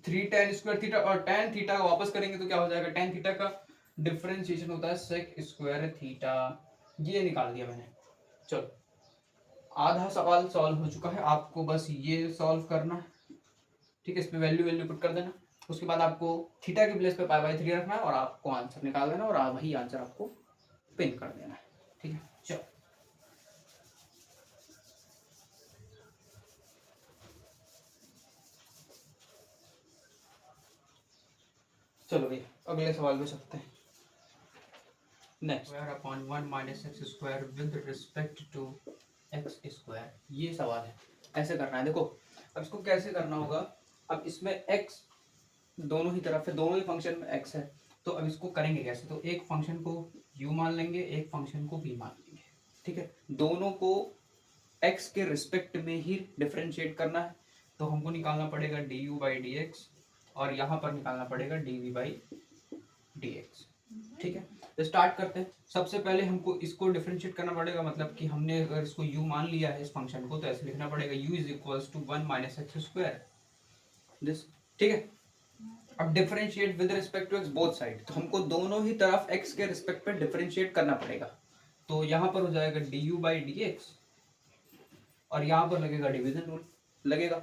3 टेन स्क्वायर थीटा, और टेन थीटा का वापस करेंगे तो क्या हो जाएगा, टेन थीटा का डिफरेंशिएशन होता है सेक स्क्वायर थीटा, ये निकाल दिया मैंने। चलो आधा सवाल सॉल्व हो चुका है, आपको बस ये सॉल्व करना है, ठीक है, इसमें वैल्यू वैल्यू पुट कर देना, उसके बाद आपको थीटा के प्लेस पे पाई बाई 3 रखना है और आपको आंसर निकाल देना, और वही आंसर आपको पिन कर देना है, ठीक है। चलो चलो भैया अगले सवाल पे चलते हैं। Next, square upon 1 minus X square with respect to X square, ये सवाल है, ऐसे करना है। देखो अब इसको कैसे करना होगा, अब इसमें एक्स दोनों ही तरफ है, दोनों ही फंक्शन में एक्स है, तो अब इसको करेंगे कैसे, तो एक फंक्शन को u मान लेंगे, एक फंक्शन को v मान लेंगे, ठीक है, दोनों को x के रिस्पेक्ट में ही डिफरेंशिएट करना है, तो हमको निकालना पड़ेगा du बाई डी एक्स, और यहाँ पर निकालना पड़ेगा dv बाई डी एक्स, ठीक है। तो स्टार्ट करते हैं, सबसे पहले हमको इसको डिफरेंशिएट करना पड़ेगा, मतलब कि हमने अगर इसको u मान लिया है इस फंक्शन को, तो ऐसे लिखना पड़ेगा u is equals to 1 minus X square this, ठीक है। अब differentiate with respect to x both side, तो हमको दोनों ही तरफ x के रिस्पेक्ट पे डिफरेंशिएट करना पड़ेगा, तो यहाँ पर हो जाएगा du बाई डी एक्स, और यहाँ पर लगेगा डिवीजन रूल लगेगा,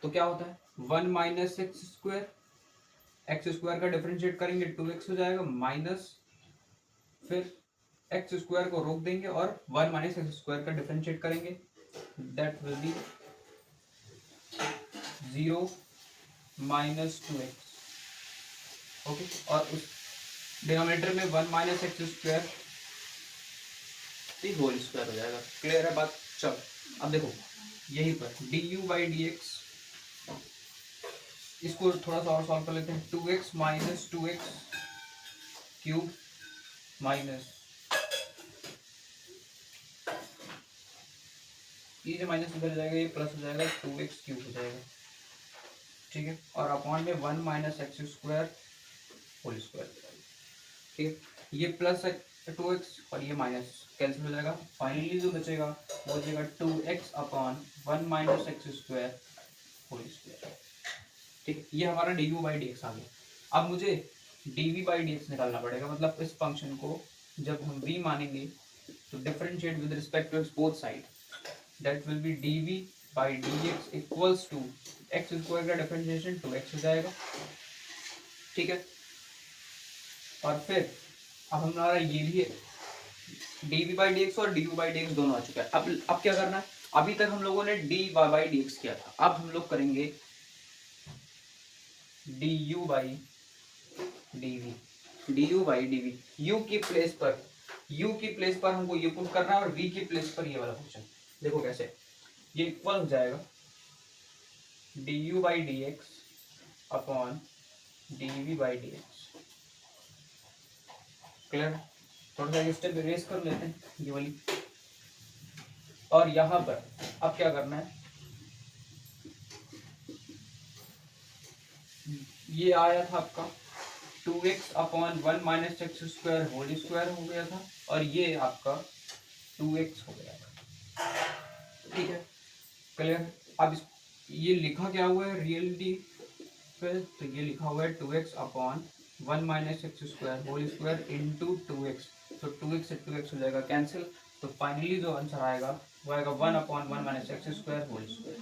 तो क्या होता है 1 minus X square, X square का डिफरेंशिएट करेंगे 2x हो जाएगा, माइनस फिर एक्स स्क्वायर को रोक देंगे और 1 माइनस एक्स स्क्वायर का डिफरेंशिएट करेंगे, that will be 0 minus 2x, okay, और उस डिनोमिनेटर में 1 minus X square whole square हो जाएगा। क्लियर है बात। चलो अब देखो यहीं पर du बाई डी एक्स, इसको थोड़ा सा और सॉल्व कर लेते हैं, 2x minus 2x cube minus ये जो माइनस इधर जाएगा, ये प्लस हो जाएगा, 2x क्यूब हो जाएगा, ठीक है, और अपॉन में 1 minus X square whole square, ठीक है, ये प्लस 2x और ये माइनस कैंसिल हो जाएगा, फाइनली जो बचेगा वो बचेगा 2x upon 1 minus X square whole square, ठीक है, ये हमारा डी बाई डी एक्स आ गया। अब मुझे dv बाई डी एक्स निकालना पड़ेगा, मतलब इस फंक्शन को जब हम v मानेंगे तो differentiate with respect to x both side, that will be dv by D x equals to X square का डिफरेंशिएशन 2x हो जाएगा, ठीक है, और फिर अब हमारा ये भी dv बाई डी एक्स और du बाई डी एक्स दोनों आ चुका है। अब क्या करना है, अभी तक हम लोगों ने dy बाई डी एक्स किया था, अब हम लोग करेंगे du by dv, du by dv, u की प्लेस पर हमको ये पुट करना है, और v की प्लेस पर ये वाला फंक्शन, देखो कैसे, ये इक्वल हो जाएगा du by D x upon dv by D x. Clear, थोड़ा सा स्टेप इरेज कर लेते हैं ये वाली, और यहाँ पर अब क्या करना है, ये आया था आपका 2x upon 1 minus X square whole square हो गया था, और ये आपका 2x हो गया था, ठीक है, क्लियर। अब ये लिखा क्या हुआ है रियलिटी पे, तो ये लिखा हुआ है 2x upon 1 minus X square whole square into 2x, तो 2x से 2x हो जाएगा कैंसिल, तो फाइनली जो आंसर आएगा वो आएगा 1 upon 1 minus X square whole square,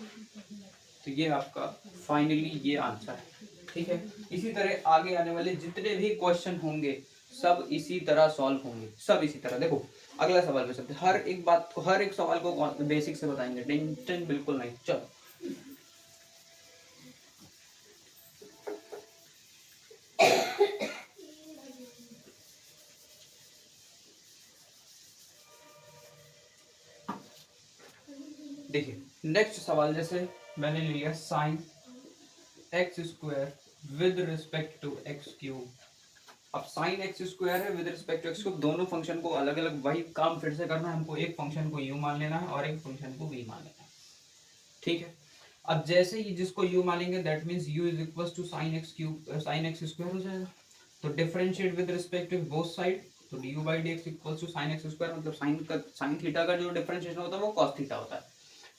तो ये आपका फाइनली ये आंसर है, ठीक है। इसी तरह आगे आने वाले जितने भी क्वेश्चन होंगे सब इसी तरह सॉल्व होंगे, सब इसी तरह। देखो अगला सवाल पे चलते, हर एक बात को, हर एक सवाल को बेसिक से बताएंगे, टेंशन बिल्कुल नहीं। चलो देखिए नेक्स्ट सवाल, जैसे मैंने लिया sine X square with respect to X cube, अब साइन एक्स स्क्वायर है with respect to X cube, दोनों फंक्शन को अलग अलग वही काम फिर से करना है, हमको एक फंक्शन को u मान लेना है और एक फंक्शन को v मान लेना है, ठीक है। अब जैसे ही जिसको u मानेंगे that means u is equal to sine X cube sine X square हो जाएगा। तो differentiate with respect to both side, तो du by D X equal to sine X square, मतलब साइन थीटा का जो डिफरेंशिएशन होता है वो कॉस थीटा होता है।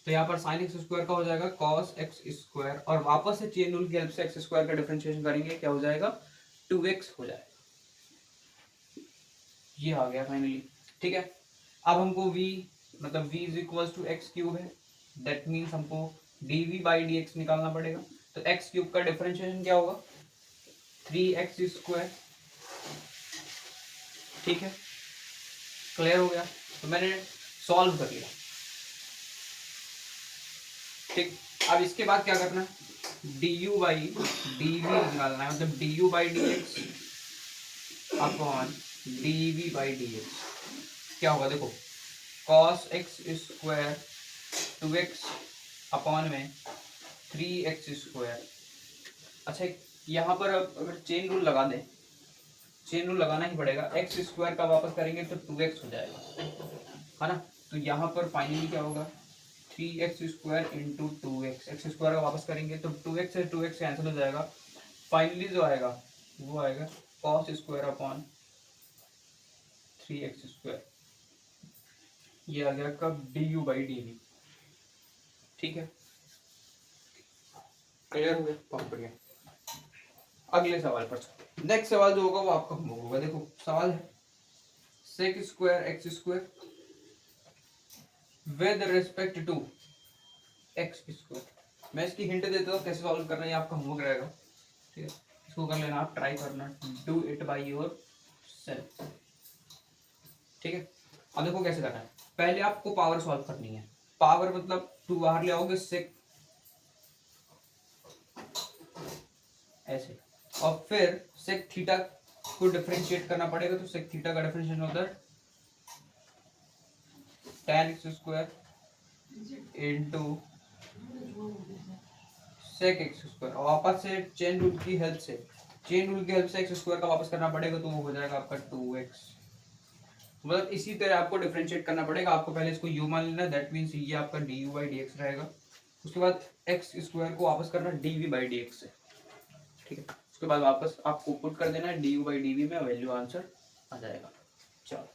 तो यहाँ पर साइन एक्स स्क्वायर का हो जाएगा कॉस एक्स स्क्वायर, और वापस से चेन रूल की हेल्प से एक्स स्क्वायर का डिफरेंशिएशन करेंगे, क्या हो जाएगा 2x हो जाएगा। ये आ गया फाइनली। ठीक है, अब हमको v मतलब v is equal to X cube है, दैट मीन्स हमको dv बाई डी एक्स निकालना पड़ेगा। तो एक्स क्यूब का डिफरेंशिएशन क्या होगा 3x स्क्वायर। ठीक है, क्लियर हो गया। तो मैंने सॉल्व कर लिया। ठीक, अब इसके बाद क्या करना है du बाई डी वी निकालना है, मतलब du by D x upon dv by D x क्या होगा देखो, cos x square 2x upon में 3x स्क्वायर। अच्छा, यहाँ पर अब अगर चेन रूल लगा दें, चेन रूल लगाना ही पड़ेगा, एक्स स्क्वायर का वापस करेंगे तो 2x हो जाएगा, है ना। तो यहाँ पर फाइनली क्या होगा 3x square into 2x, x square का वापस करेंगे तो 2x से 2x कैंसिल हो जाएगा। फाइनली जो आएगा वो आएगा cos square upon 3x square. ये आ गया कब du बाई डी वी। ठीक है, क्लियर हो गया, बहुत बढ़िया। अगले सवाल पर नेक्स्ट सवाल जो होगा वो आपका होगा। देखो सवाल है sec square X square with respect to X square. मैं इसकी हिंट देता हूँ कैसे सॉल्व करना है, आपका होमवर्क रहेगा। ठीक है, इसको कर लेना, आप ट्राई करना, do it by your self. ठीक है, अब देखो कैसे करना है। पहले आपको पावर सॉल्व करनी है। पावर मतलब टू बाहर ले आओगे सेक ऐसे, और फिर सेक थीटा को डिफरेंशिएट करना पड़ेगा। तो सेक थीटा का डिफरेंशिएशन होता है tan X square into sec X square, और वापस से चेन रूल की हेल्प से एक्स स्क्वायर का वापस करना पड़ेगा, तो वो हो जाएगा आपका 2x। मतलब इसी तरह आपको डिफरेंशिएट करना पड़ेगा। आपको पहले इसको u मान लेना, दैट मीन्स ये आपका du बाई डी एक्स रहेगा। उसके बाद एक्स स्क्वायर को वापस करना dv बाई डी एक्स से। ठीक है, उसके बाद वापस आपको पुट कर देना है du बाई डी वी में, वैल्यू आंसर आ जाएगा। चलो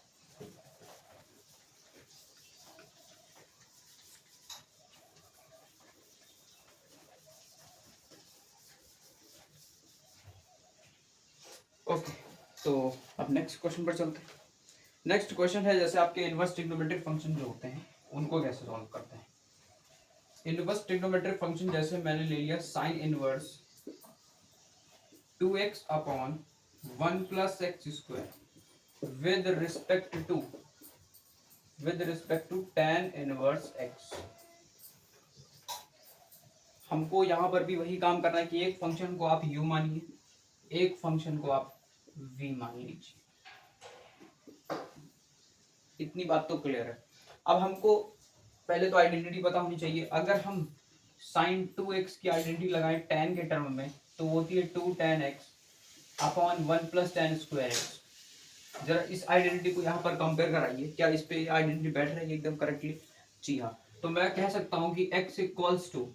ओके, तो अब नेक्स्ट क्वेश्चन पर चलते हैं। नेक्स्ट क्वेश्चन है जैसे आपके इनवर्स ट्रिग्नोमेट्रिक फंक्शन जो होते हैं उनको कैसे सॉल्व करते हैं। इनवर्स ट्रिग्नोमेट्रिक फंक्शन जैसे मैंने ले लिया sine inverse 2x upon 1 plus x square with respect to tan inverse x। हमको यहाँ पर भी वही काम करना है कि एक फंक्शन को आप u मानिए, एक फंक्शन को आप v मान लीजिए। इतनी बात तो क्लियर है। अब हमको पहले तो आइडेंटिटी पता होनी चाहिए। अगर हम साइन 2x की आइडेंटिटी लगाएं tan के टर्म में, तो होती है 2 tan x upon 1 plus tan square x. जरा इस आइडेंटिटी को यहाँ पर कंपेयर कराइए, क्या इस पे आइडेंटिटी बैठ रही है एकदम करेक्टली? जी हाँ। तो मैं कह सकता हूँ कि x equals to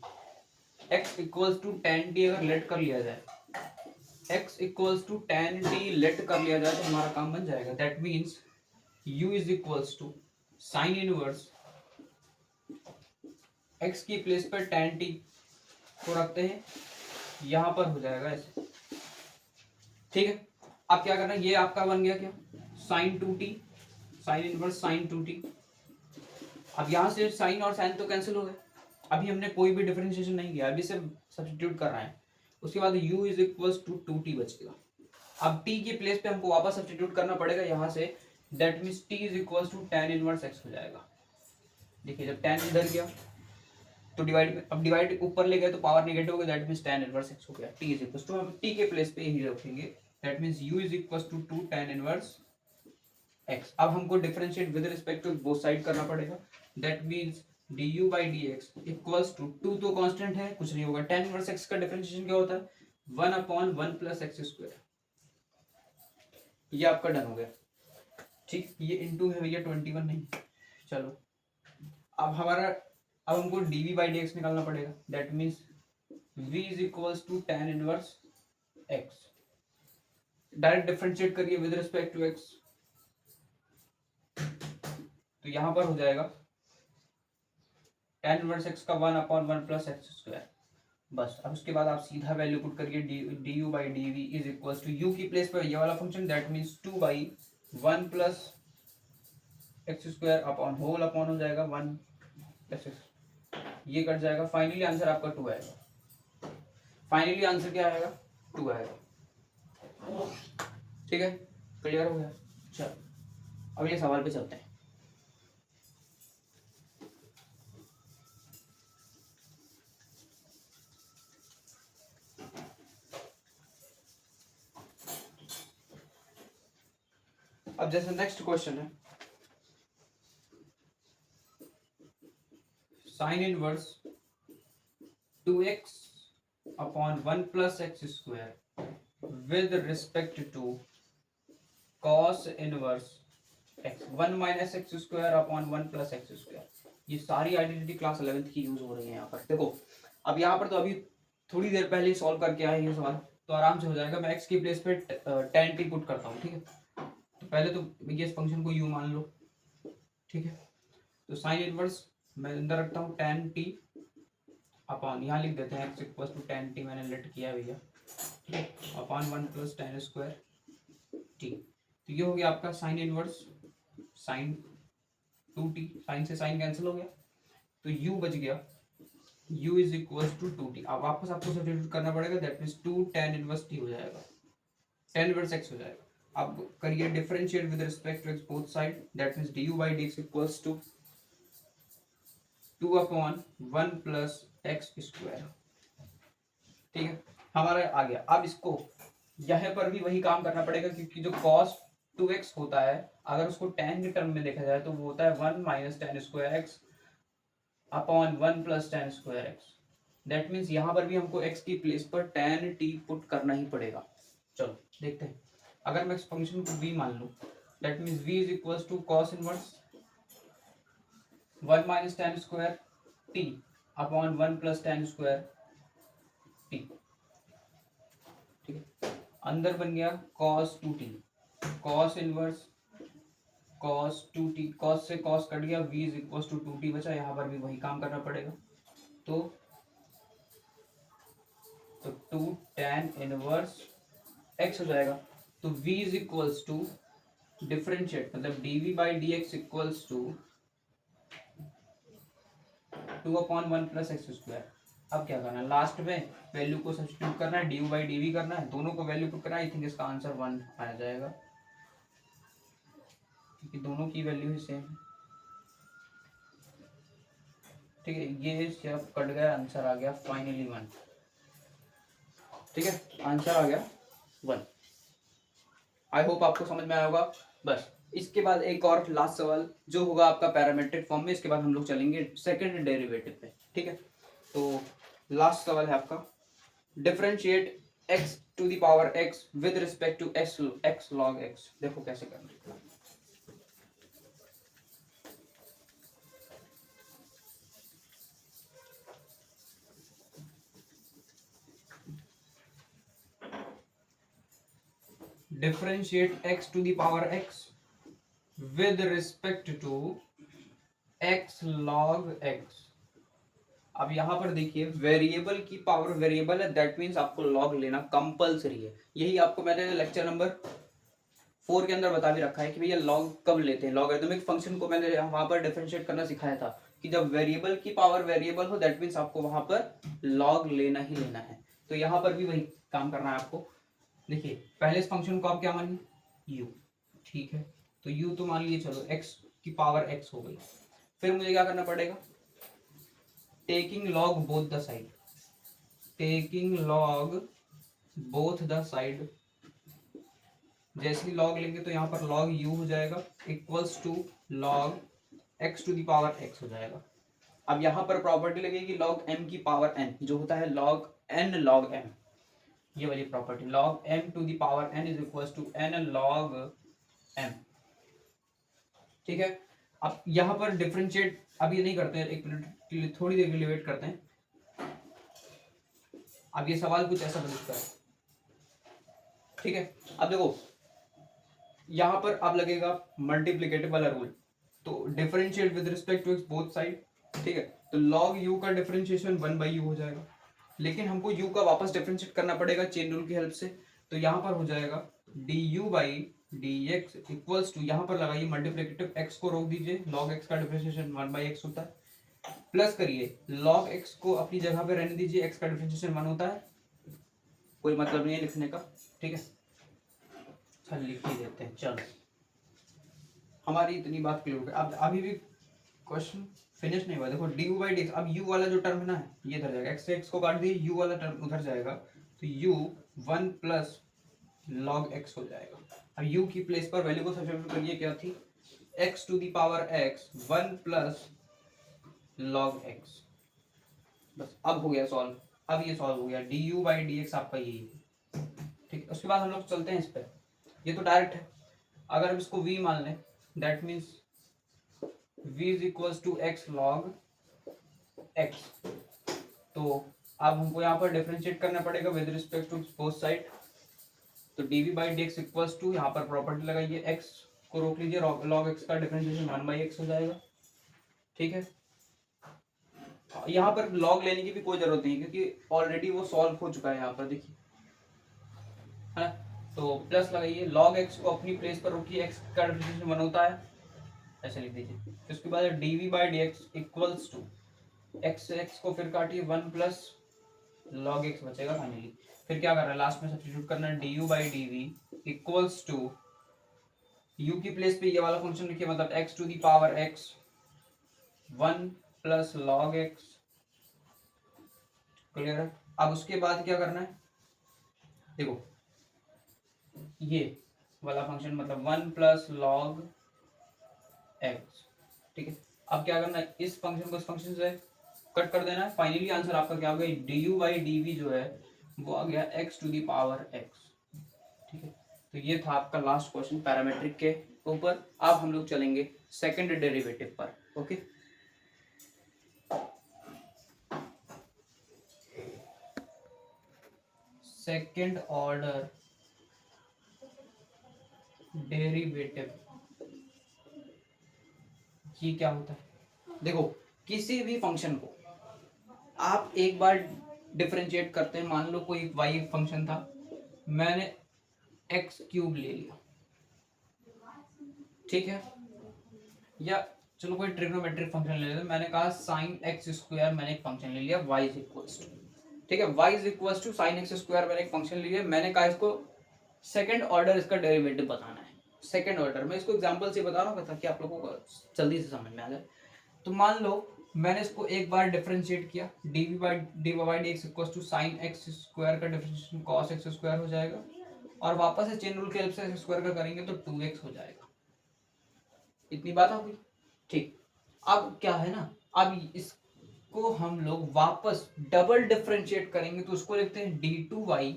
tan t अगर लेट कर लिया जाए, x equals to tan t let कर लिया जाए तो हमारा काम बन जाएगा। That means u is equals to sine inverse x की प्लेस पर tan t को रखते हैं, यहां पर हो जाएगा ऐसे। ठीक है, अब क्या करना है, ये आपका बन गया क्या sign 2t, sign inverse sine 2t। अब यहां से साइन और साइन तो कैंसिल हो गए, अभी हमने कोई भी डिफरेंशिएशन नहीं किया, अभी सिर्फ सब्स्टिट्यूट कर रहे हैं। उसके बाद u is equals to 2t बचेगा। अब t के प्लेस पे हमको वापस सब्स्टिट्यूट करना पड़ेगा यहाँ से, that means t is equals to tan inverse x हो जाएगा। देखिए जब tan इधर गया तो अब डिवाइड ऊपर ले गए तो पावर नेगेटिव हो गया, that means tan inverse x हो गया। t इज इक्वल्स टू, हम t के प्लेस पे ही रखेंगे, that means u is equals to 2 tan inverse x। अब हमको differentiate with respect to both side करना पड़ेगा, that means du by D x equals to 2 तो कांस्टेंट है, कुछ नहीं होगा। tan इनवर्स x का डिफरेंशिएशन क्या होता है 1 अपॉन 1 प्लस एक्स स्क्वायर। ये आपका डन हो गया। ठीक, ये इनटू है भैया 21 नहीं। चलो अब हमारा अब हमको dv बाई dx निकालना पड़ेगा, that means v is equals to tan inverse x। Direct differentiate करिए विद रिस्पेक्ट टू x, तो यहां पर हो जाएगा tan इनवर्स x का 1/1 प्लस एक्स स्क्वायर। बस अब उसके बाद आप सीधा वैल्यू पुट करिए, D U by D V is equal to U की प्लेस पर ये वाला function, that means 2/1 plus x square upon whole upon हो जाएगा 1 प्लस एक्स, ये कट जाएगा। फाइनली आंसर आपका 2 आएगा। फाइनली आंसर क्या आएगा? 2 आएगा। ठीक है, क्लियर हो गया? चलो अगले सवाल पे चलते हैं। अब जैसे नेक्स्ट क्वेश्चन है, sine inverse 2x upon 1 plus x square with respect to cos inverse x 1 minus X square upon 1 plus x square. ये सारी आइडेंटिटी क्लास 11th की यूज हो रही है यहाँ पर। देखो अब यहाँ पर तो अभी थोड़ी देर पहले ही सॉल्व करके आए ये सवाल, तो आराम से हो जाएगा। मैं x की प्लेस पे tan t पुट करता हूँ, ठीक है। तो पहले तो ये इस फंक्शन को u मान लो, ठीक है। तो साइन इनवर्स मैं अंदर रखता हूँ tan t अपॉन, यहाँ लिख देते हैं x equal to tan t, मैंने लेट किया भैया, ठीक है, upon 1 plus tan square t। तो ये हो गया आपका sine inverse sine 2t, sine से साइन कैंसिल हो गया, तो u बच गया, u इज इक्वल टू 2t। अब वापस आपको सब्स्टिट्यूट करना पड़ेगा, that means 2 tan inverse t हो जाएगा, tan इनवर्स x हो जाएगा। अब करिए differentiate with respect to x both side, that means du by dx equals to 2/1 plus x square. ठीक है, हमारा आ गया। अब इसको यहाँ पर भी वही काम करना पड़ेगा, क्योंकि जो cos 2x होता है अगर उसको tan के टर्म में देखा जाए तो वो होता है 1 minus tan square x upon 1 plus tan square x. That means यहाँ पर भी हमको x की प्लेस पर tan t पुट करना ही पड़ेगा। चलो देखते हैं, अगर मैं इस फंक्शन को v मान लूँ, that means v is equal to cos inverse 1 minus tan square t upon 1 plus tan square t। ठीक है, अंदर बन गया cos 2t, cos inverse cos 2t, cos से cos कट गया, v इज इक्वल टू 2t बचा। यहाँ पर भी वही काम करना पड़ेगा, तो 2 tan इनवर्स x हो जाएगा। तो v is equals to differentiate, मतलब dv by dx equals to 2/1 plus x square. अब क्या करना है, लास्ट में वैल्यू को सब्स्टिट्यूट करना है, डी बाई डी वी करना है, दोनों को वैल्यू पुट करना है। आई थिंक इसका आंसर 1 आ जाएगा, क्योंकि दोनों की वैल्यू ही सेम है। ठीक है, ये सब कट गया, आंसर आ गया फाइनली 1। ठीक है, आंसर आ गया 1। आई होप आपको समझ में आया होगा। बस इसके बाद एक और लास्ट सवाल जो होगा आपका पैरामेट्रिक फॉर्म में, इसके बाद हम लोग चलेंगे सेकंड डेरिवेटिव पे। ठीक है, तो लास्ट सवाल है आपका, differentiate x to the power x with respect to x log x। देखो कैसे करना है। Differentiate x to the power x with respect to x log x। अब यहाँ पर देखिए, वेरिएबल की पावर वेरिएबल है, दैट मीन्स आपको लॉग लेना कंपलसरी है। यही आपको मैंने लेक्चर नंबर 4 के अंदर बता भी रखा है कि भैया लॉग कब लेते हैं। लॉगरिथमिक फंक्शन को मैंने वहां पर डिफरेंशिएट करना सिखाया था कि जब वेरिएबल की पावर वेरिएबल हो, दैट मीन्स आपको वहां पर लॉग लेना ही लेना है। तो यहाँ पर भी वही काम करना है आपको। देखिए, पहले इस फंक्शन को आप क्या मानिए, u। ठीक है, तो u तो मान लीजिए, चलो x की पावर x हो गई। फिर मुझे क्या करना पड़ेगा, taking log both the side, taking log both the side. जैसे ही लॉग लेंगे तो यहाँ पर लॉग u हो जाएगा equals to log x to the power x हो जाएगा। अब यहाँ पर प्रॉपर्टी लगेगी लॉग m की पावर n, जो होता है लॉग n log m। ये वाली property log m to the power n is equals to n log m। ठीक है, अब यहाँ पर डिफरेंशिएट अब ये नहीं करते हैं, 1 मिनट के लिए थोड़ी देर के लिए वेट करते हैं। अब ये सवाल कुछ ऐसा बन है, ठीक है। अब देखो यहाँ पर अब लगेगा मल्टीप्लिकेटिव वाला रूल, तो differentiate with respect to both side, ठीक है। तो log u का डिफरेंशिएशन 1/u हो जाएगा, लेकिन हमको u का वापस डिफरेंशिएट करना पड़ेगा चेन रूल की हेल्प से। तो यहाँ पर हो जाएगा du/dx इक्वल्स टू, यहाँ पर लगाइए मल्टीप्लिकेटिव x को रोक दीजिए, log x का डिफरेंशिएशन 1/x होता है, प्लस करिए log x को अपनी जगह पे रहने दीजिए, x का डिफरेंशिएशन 1 होता है, कोई मतलब नहीं है लिखने का, ठीक है। चल लिख ही देते हैं, चलो हमारी इतनी बात क्लियर हो गई। अब अभी भी क्वेश्चन फिनिश नहीं हुआ। देखो du/dx, अब u वाला जो टर्म है ना ये इधर जाएगा, x से x को काट दिए, u वाला टर्म उधर जाएगा, तो u 1 प्लस log x हो जाएगा। अब u की प्लेस पर वैल्यू को सब्स्टिट्यूट करिए, क्या थी, x to the power x 1 plus log x, बस अब हो गया सॉल्व। अब ये सॉल्व हो गया, du/dx आपका यही है, ठीक है। उसके बाद हम लोग चलते हैं इस पर, ये तो डायरेक्ट है, अगर हम इसको v मान लें that means v is equals to x log x, तो अब हमको यहाँ पर डिफरेंशिएट करना पड़ेगा with respect to both side, तो dv/dx इक्वल्स टू, यहाँ पर प्रॉपर्टी लगाइए, x को रोक लीजिए, log x का डिफरेंशिएशन 1/x हो जाएगा, ठीक है। यहाँ पर log लेने की भी कोई जरूरत नहीं, क्योंकि ऑलरेडी वो सॉल्व हो चुका है यहाँ पर, देखिए है। तो प्लस लगाइए, log x को अपनी प्लेस पर रोकिए, x का डिफरेंशिएशन 1 होता है, ऐसे लिख दीजिए। उसके बाद dv/dx इक्वल्स टू, x से x को फिर काटिए, 1 प्लस log x बचेगा फाइनली। फिर क्या करना है, लास्ट में सब्स्टिट्यूट करना है, du/dv इक्वल्स टू, u की प्लेस पे ये वाला फंक्शन लिखिए, मतलब x to the power x 1 plus log x, clear है। अब उसके बाद क्या करना है, देखो ये वाला फंक्शन मतलब 1 प्लस log x, ठीक है। अब क्या करना है, इस फंक्शन को इस फंक्शन से कट कर देना है, फाइनली आंसर आपका क्या हो गया, du/dv जो है वो आ गया x to the power x, ठीक है। तो ये था आपका लास्ट क्वेश्चन पैरामेट्रिक के ऊपर। अब हम लोग चलेंगे सेकंड डेरिवेटिव पर, ओके। सेकंड ऑर्डर डेरिवेटिव, ये क्या होता है, देखो किसी भी फंक्शन को आप एक बार डिफरेंशिएट करते हैं, मान लो कोई y फंक्शन था, मैंने x³ ले लिया, ठीक है, या चलो कोई ट्रिग्नोमेट्रिक फंक्शन ले लेते हैं, मैंने कहा sin x², मैंने एक फंक्शन ले लिया y इज इक्वल्स टू, ठीक है, y is equals to sin x², मैंने एक फंक्शन ले लिया, मैंने कहा इसको सेकंड ऑर्डर इसका डेरिवेटिव बताना है, सेकंड ऑर्डर। मैं इसको एग्जांपल से बता रहा हूँ ताकि आप लोगों को जल्दी से समझ में आ जाए। तो मान लो मैंने इसको एक बार डिफरेंशिएट किया, dv/dx equals to sin x² का डिफरेंशिएशन cos x² हो जाएगा, और वापस से चेन रूल के हेल्प से x² का करेंगे तो 2x हो जाएगा। इतनी बात हो गई, ठीक। अब क्या है ना, अब इसको हम लोग वापस डबल डिफरेंशिएट करेंगे, तो उसको लिखते हैं d2y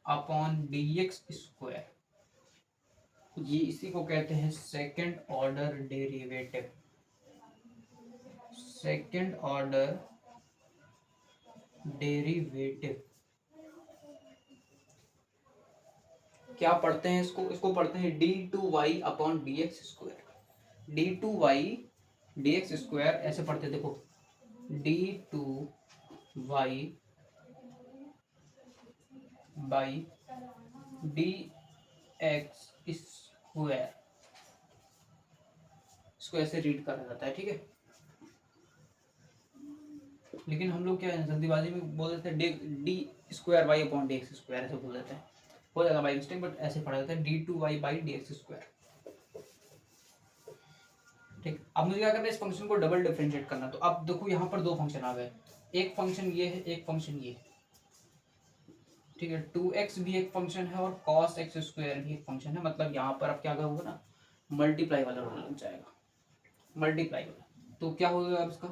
अपॉन dx², ये इसी को कहते हैं second order derivative. Second order derivative क्या पढ़ते हैं इसको पढ़ते हैं d2y upon dx², d2y dx², ऐसे पढ़ते हैं, देखो d2y बाई dx², इसको ऐसे रीड करा जाता है, ठीक है। लेकिन हम लोग क्या है जल्दीबाजी में बोल देते हैं d2y अपॉन dx², ऐसे बोल देते हैं, हो जाता है बाई मिस्टेक, बट ऐसे पढ़ा जाता है d2y बाई dx², ठीक। अब मुझे क्या करना है, इस फंक्शन को डबल डिफरेंशिएट करना। तो अब देखो यहाँ पर दो फंक्शन आ गए, एक फंक्शन ये है, एक फंक्शन ये, ठीक है। 2x भी एक फंक्शन है और cos x² भी एक फंक्शन है, मतलब यहाँ पर अब क्या होगा ना, मल्टीप्लाई वाला रूल लग जाएगा, मल्टीप्लाई वाला। तो क्या होगा अब इसका,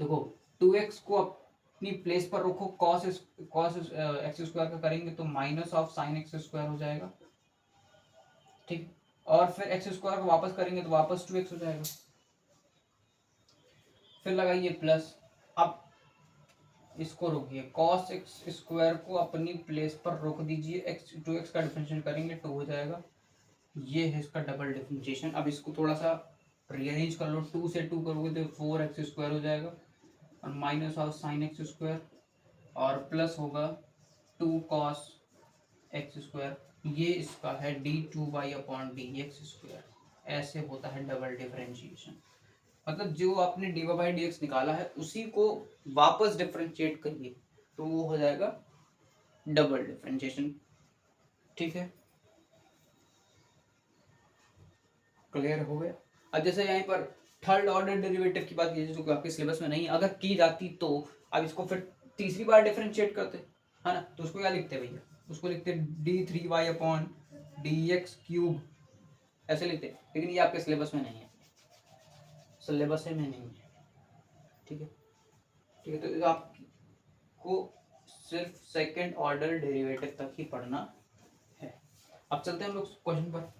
देखो 2x को अपनी प्लेस पर रखो, cos x² का करेंगे तो माइनस ऑफ sin x² हो जाएगा, ठीक। और फिर x² को वापस करेंगे तो वापस 2x हो जाएगा, फिर लगाइए प्लस। अब इसको रोकिए, कॉस एक्स स्क्वायर को अपनी प्लेस पर रोक दीजिए, एक्स टू एक्स का डिफरेंशिएट करेंगे 2 हो जाएगा। ये है इसका डबल डिफरेंशिएशन। अब इसको थोड़ा सा रीअरेंज कर लो, 2 से 2 करोगे तो 4x स्क्वायर हो जाएगा और minus of sine X square और प्लस होगा 2 कॉस एक्स स्क्वायर। ये इसका है d2y/dx²। ऐसे होता है डबल डिफरेंशिएशन। मतलब जो आपने dy/dx निकाला है उसी को वापस डिफरेंशिएट करिए तो वो हो जाएगा डबल डिफरेंशिएशन। ठीक है, क्लियर हो गया। अब जैसे यहाँ पर थर्ड ऑर्डर डेरिवेटिव की बात की जो आपके सिलेबस में नहीं, अगर की जाती तो अब इसको फिर तीसरी बार डिफरेंशिएट करते, है ना, तो उसको क्या लिखते भैया, उसको लिखते d3y/dx³ ऐसे लिखते। लेकिन ये आपके सिलेबस में नहीं है, सिलेबस में नहीं है। ठीक है, ठीक है, तो आपको सिर्फ सेकेंड ऑर्डर डेरिवेटिव तक ही पढ़ना है। अब चलते हैं हम लोग क्वेश्चन पर।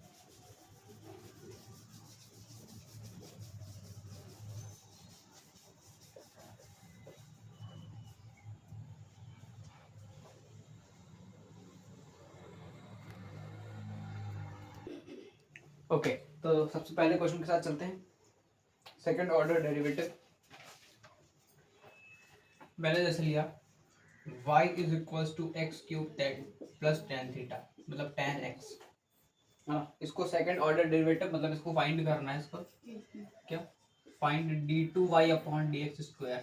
ओके, तो सबसे पहले क्वेश्चन के साथ चलते हैं। सेकेंड ऑर्डर डेरिवेटिव मैंने जैसे लिया y is equals to x³ plus tan theta, मतलब tan x। हाँ, इसको सेकेंड ऑर्डर डेरिवेटिव मतलब इसको फाइंड करना है। इसको क्या फाइंड d2y/dx²।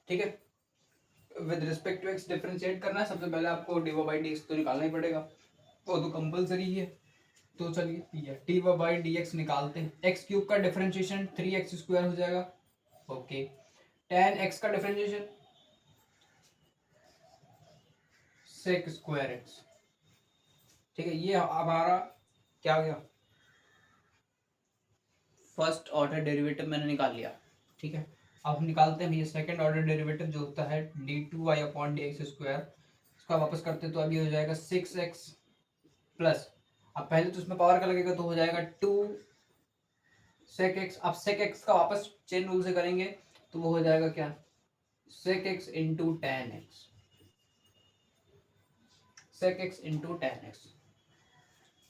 ठीक है, with respect to x differentiate करना है। सबसे पहले आपको dy/dx तो निकालना ही पड़ेगा, वो तो कंपलसरी है। तो चलिए dy/dx निकालते हैं। x³ का डिफरेंशिएशन 3x² हो जाएगा। ओके, tan x का डिफरेंशिएशन sec²x। ठीक है, ये हमारा क्या हो गया, फर्स्ट ऑर्डर डेरिवेटिव मैंने निकाल लिया। ठीक है, अब हम निकालते हैं भैया सेकंड ऑर्डर डेरिवेटिव जो होता है d2y/dx²। इसका वापस करते तो अभी हो जाएगा 6x प्लस, अब पहले तो इसमें पावर का लगेगा तो हो जाएगा 2 sec x। अब sec x का वापस चेन रूल से करेंगे तो वो हो जाएगा क्या, sec x into tan x, sec x into tan x।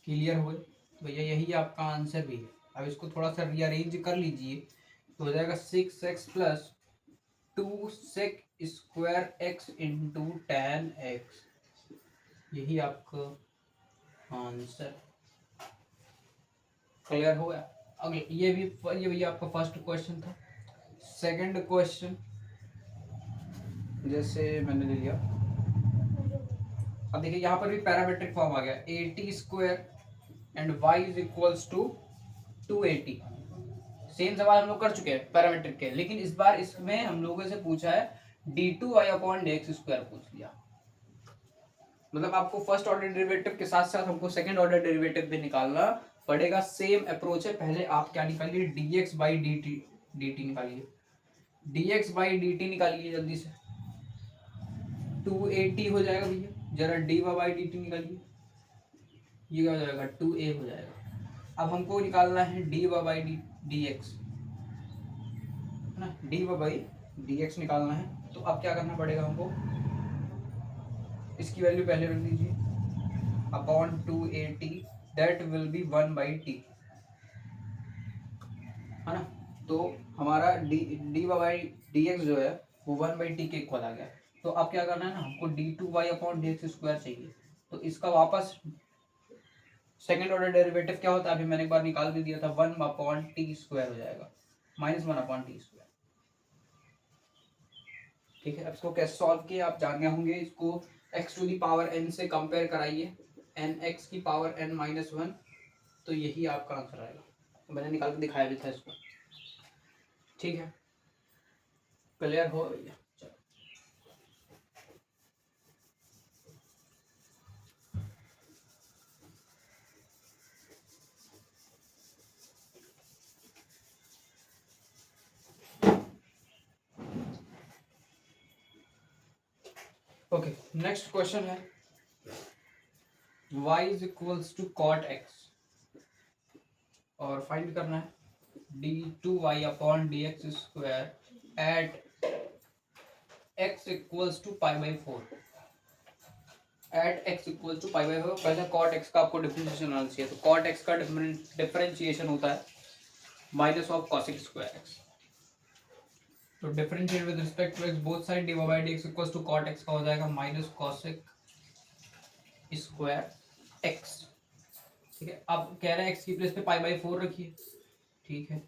Clear हो तो भैया यही आपका आंसर भी है। अब इसको थोड़ा सा रीअरेंज कर लीजिए तो हो जाएगा 6x plus 2 sec square x into tan x। यही आपका आंसर। क्लियर हो गया। अगले ये भी आपका फर्स्ट क्वेश्चन था। सेकंड क्वेश्चन जैसे मैंने ले लिया, अब देखिए यहाँ पर भी पैरामेट्रिक फॉर्म आ गया, AT² and y is equals to 280। Same सवाल हम लोग कर चुके हैं पैरामेट्रिक के, लेकिन इस बार इसमें हम लोगों से पूछा है d2y/dx² पूछ लिया। मतलब आपको फर्स्ट ऑर्डर डेरिवेटिव के साथ साथ हमको सेकंड ऑर्डर डेरिवेटिव भी निकालना पड़ेगा। सेम अप्रोच है। पहले आप क्या निकालिए, dx/dt निकालिए, dx/dt निकालिए जल्दी से, 280 हो जाएगा भैया। जरा dy/dt निकालिए, ये क्या हो जाएगा 2a हो जाएगा। अब हमको निकालना है dy/dx, है ना, dy/dx निकालना है। तो अब क्या करना पड़ेगा हमको, इसकी वैल्यू पहले रख दीजिए upon 280 that will B 1/t, है ना। तो हमारा dy/dx जो है वो 1/t के इक्वल आ गया। तो अब क्या करना है ना, हमको d2y/dx² चाहिए। तो इसका वापस सेकेंड ऑर्डर डेरिवेटिव क्या होता है, अभी मैंने एक बार निकाल भी दिया था, 1/t² हो जाएगा, -1/t²। ठीक है, अब इसको कैसे सॉल्व किया आप जान गए होंगे। इसको x⁴n से कंपेयर कराइए, nx की पावर n-1, तो यही आपका आंसर आएगा। मैंने निकाल के दिखाया भी था इसको। ठीक है, क्लियर हो गया। ओके, नेक्स्ट क्वेश्चन है y is equals to cot x और फाइंड करना है d2y upon dx square at x equals to pi by four, at x equals to pi by four. पहले कॉट x का आपको differentiation आना चाहिए, तो कॉट x का डिफरेंशिएशन होता है minus of cosec square x। तो differentiate with respect to x both side, dy by dx equals to cot x का हो जाएगा माइनस कॉसेक स्क्वायर x। ठीक है, अब कह रहे हैं x की प्लेस पे पाई बाई फोर रखिए। ठीक है,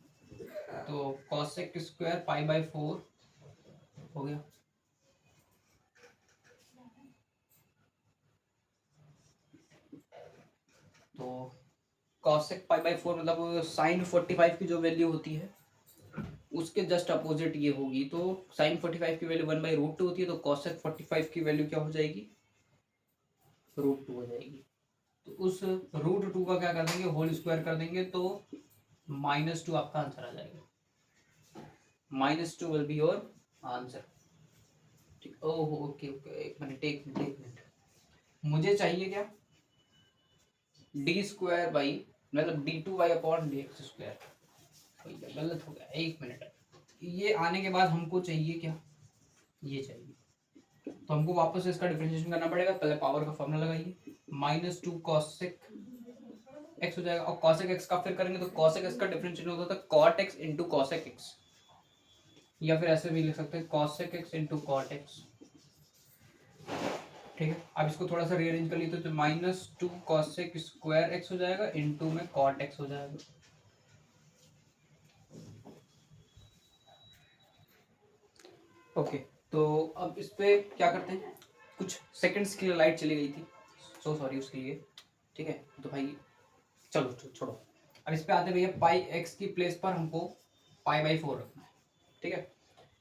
तो cosec square pi by four हो गया। तो कॉसेक पाई बाई फोर मतलब साइन 45 की जो वैल्यू होती है उसके जस्ट अपोजिट ये होगी। तो साइन 45 की वैल्यू 1/√2 होती है, तो कॉसेक 45 की वैल्यू क्या हो जाएगी, √2 हो जाएगी। तो उस √2 का क्या कर देंगे, होल स्क्वायर कर देंगे, तो -2 आपका आंसर आ जाएगा। -2 विल बी योर आंसर। ठीक, ओह ओके ओके, एक मिनट मुझे चाहिए क्या, डी स्क्वायर बाई मतलब d2y अपॉन dx स्क्वायर। गलत हो गया, एक मिनट। ये आने के बाद हमको चाहिए क्या, ये चाहिए, तो हमको वापस इसका डिफरेंशिएशन करना पड़ेगा। पहले पावर का फॉर्मूला लगाइए, -2 कॉसेक x हो जाएगा, और कॉसेक x का फिर करेंगे तो कॉसेक x का डिफरेंशिएशन होता था cot x into cosec x, या फिर ऐसे भी लिख सकते हैं cosec x into cot x। ठीक है, अब इसको थोड़ा सा रीअरेंज कर लिए तो -2 कॉसेक स्क्वायर x हो जाएगा, इंटू में कॉट x हो जाएगा। ओके, तो अब इस पे क्या करते हैं, कुछ सेकंड्स के लिए लाइट चली गई थी, सो सॉरी उसके लिए। ठीक है, तो भाई चलो छोड़ो। अब इस पे आते भैया, पाई एक्स की प्लेस पर हमको पाई बाई फोर रखना है। ठीक है,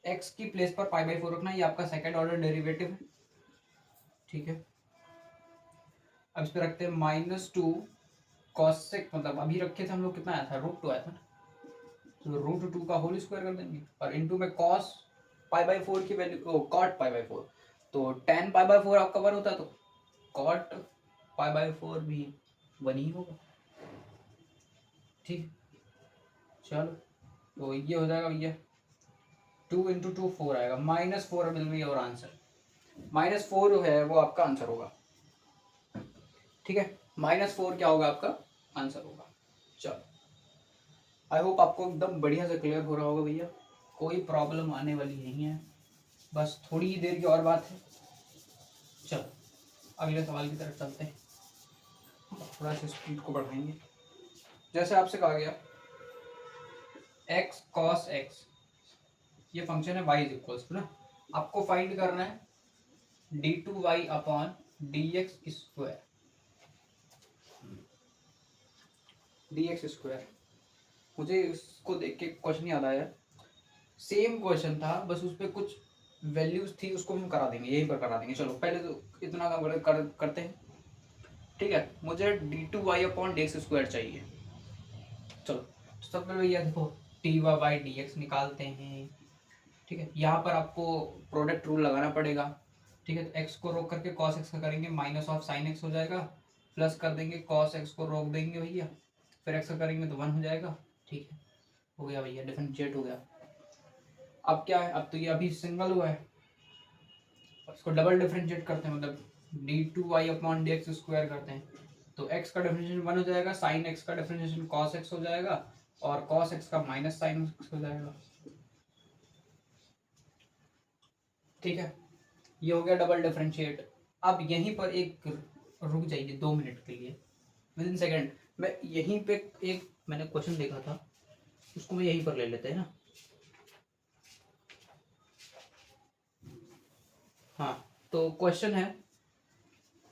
एक्स की प्लेस पर पाई बाई फोर रखना है, ये आपका सेकंड ऑर्डर डेरिवेटिव है। ठीक है, अब इस पे रखते हैं -2 कॉसेक, मतलब अभी रखे थे हम लोग, कितना आया था, √2 आया था ना, तो √2 का होल स्क्वायर कर देंगे, और इंटू में कॉस पाई बाई फोर की value, cot pi by four, तो tan पाई बाई फोर आपका 1 होता है, तो कॉट पाई बाई फोर भी 1 ही होगा। ठीक, चलो, तो ये हो जाएगा भैया 2 इंटू 2 4 आएगा, -4 मिल गई और आंसर -4 है वो आपका आंसर होगा। ठीक है, -4 क्या होगा आपका आंसर होगा। चलो, आई होप आपको एकदम बढ़िया से क्लियर हो रहा होगा भैया, कोई प्रॉब्लम आने वाली नहीं है, बस थोड़ी ही देर की और बात है। चलो अगले सवाल की तरफ चलते हैं, थोड़ा सा स्पीड को बढ़ाएंगे। जैसे आपसे कहा गया x cos x, ये फंक्शन है y इज इक्वल्स टू ना, आपको फाइंड करना है d2y upon dx square, dx square. मुझे इसको देख के क्वेश्चन याद आया, सेम क्वेश्चन था, बस उस पर कुछ वैल्यूज थी, उसको हम करा देंगे, यहीं पर करा देंगे। चलो पहले तो इतना काम करते हैं। ठीक है, मुझे d2y अपॉन dx स्क्वायर चाहिए। चलो सबसे पहले भैया देखो, dy बाई dx निकालते हैं। ठीक है, यहाँ पर आपको प्रोडक्ट रूल लगाना पड़ेगा। ठीक है, तो x को रोक करके cos x का करेंगे, माइनस ऑफ साइन x हो जाएगा, प्लस कर देंगे cos x को रोक देंगे भैया, फिर x का करेंगे तो 1 हो जाएगा। ठीक है, हो गया भैया, डिफरेंशिएट हो गया। अब क्या है, अब तो ये अभी सिंगल हुआ है, इसको डबल डिफरेंशिएट करते हैं, मतलब d2y अपॉन dx स्क्वायर करते हैं, तो x का डिफरेंशिएशन 1 हो जाएगा, साइन x का डिफरेंशिएशन cos x हो जाएगा, और cos x का माइनस साइन x हो जाएगा। ठीक है, ये हो गया डबल डिफरेंशिएट। अब यहीं पर एक रुक जाइए 2 मिनट के लिए, विद इन सेकेंड। मैं यहीं पे एक मैंने क्वेश्चन देखा था, उसको मैं यहीं पर ले लेते हैं ना। हाँ, तो क्वेश्चन है,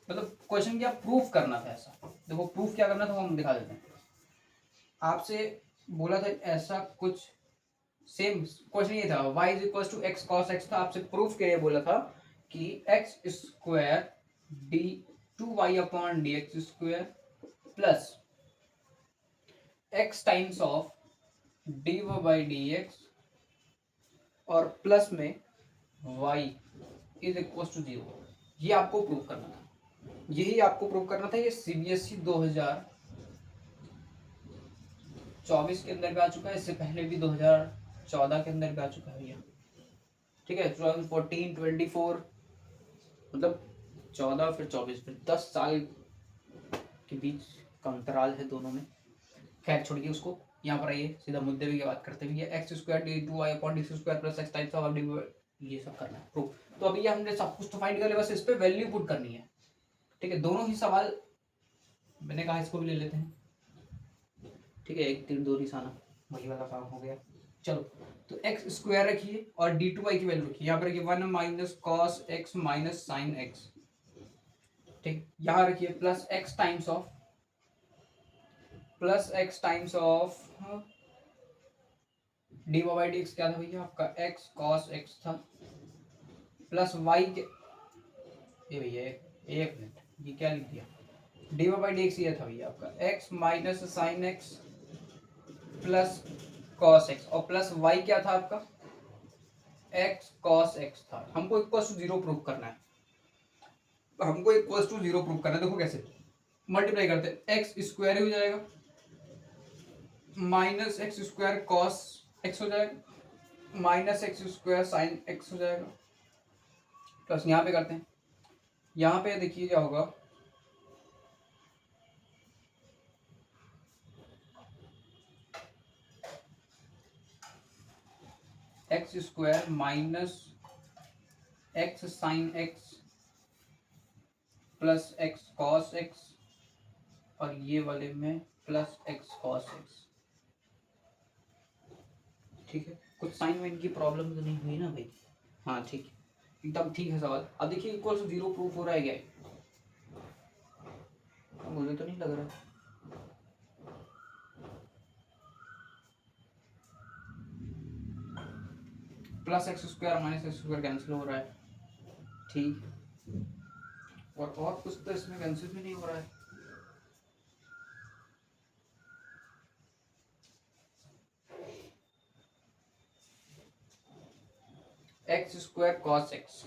मतलब क्वेश्चन क्या प्रूफ करना था ऐसा। देखो प्रूफ क्या करना था वो हम दिखा देते हैं। आपसे बोला था ऐसा कुछ, सेम क्वेश्चन ये था, y is equal to x cos x था। आपसे प्रूफ के लिए बोला था कि x square d2y upon dx square plus x times of dy by dx और प्लस में y इज इक्वल टू 0। ये आपको प्रूफ करना था, यही आपको प्रूफ करना था। ये CBSE 2024 के अंदर भी आ चुका है, इससे पहले भी 2014 के अंदर भी आ चुका है भैया। ठीक है, 2014, 24, मतलब 14 फिर 24, फिर 10 साल के बीच का अंतराल है दोनों में। खैर छोड़िए उसको, यहाँ पर आइए सीधा मुद्दे की बात करते हुए, x square d two y upon d square plus x times of d, ये सब करना है प्रूफ। तो अभी ये हमने सब कुछ तो फाइंड कर लिया, बस इस पे वैल्यू पुट करनी है। ठीक है, दोनों ही सवाल मैंने कहा इसको भी ले लेते हैं। ठीक है, एक तीर दो निशाना, वही वाला काम हो गया। चलो, तो एक्स स्क्वायर रखिए और डी टू वाई की वैल्यू रखिए। यहाँ पर रखिए 1 minus cos x minus sine x. ठीक, यहाँ रखिए plus x times of D by D x क्या था भैया आपका, एक्स कॉस एक्स था, प्लस वाई के, ये भैया एक मिनट, ये क्या लिख दिया, डी बाई डी एक्स ये था भैया आपका x minus sine x plus cos x, और प्लस वाई क्या था आपका, एक्स कॉस एक्स था। हमको इक्वल टू जीरो प्रूव करना है, हमको इक्वल टू जीरो प्रूव करना है। देखो कैसे मल्टीप्लाई करते हैं, एक्स स्क्वायर हो जाएगा minus X square cos x हो जाएगा minus X square sine x हो जाएगा, प्लस यहाँ पे करते हैं, यहाँ पे देखिए क्या होगा, x square minus x sine x plus x cos x, और ये वाले में प्लस एक्स कॉस एक्स। ठीक है, कुछ साइन वाइन की प्रॉब्लम तो नहीं हुई ना भाई? हाँ ठीक है, एकदम ठीक है सवाल। अब देखिए इक्वल टू जीरो प्रूफ हो रहा है क्या? मुझे तो नहीं लग रहा। Plus x square minus X square cancel हो रहा है, ठीक, और कुछ तो इसमें कैंसिल भी नहीं हो रहा है। एक्स स्क्वायर कॉस एक्स,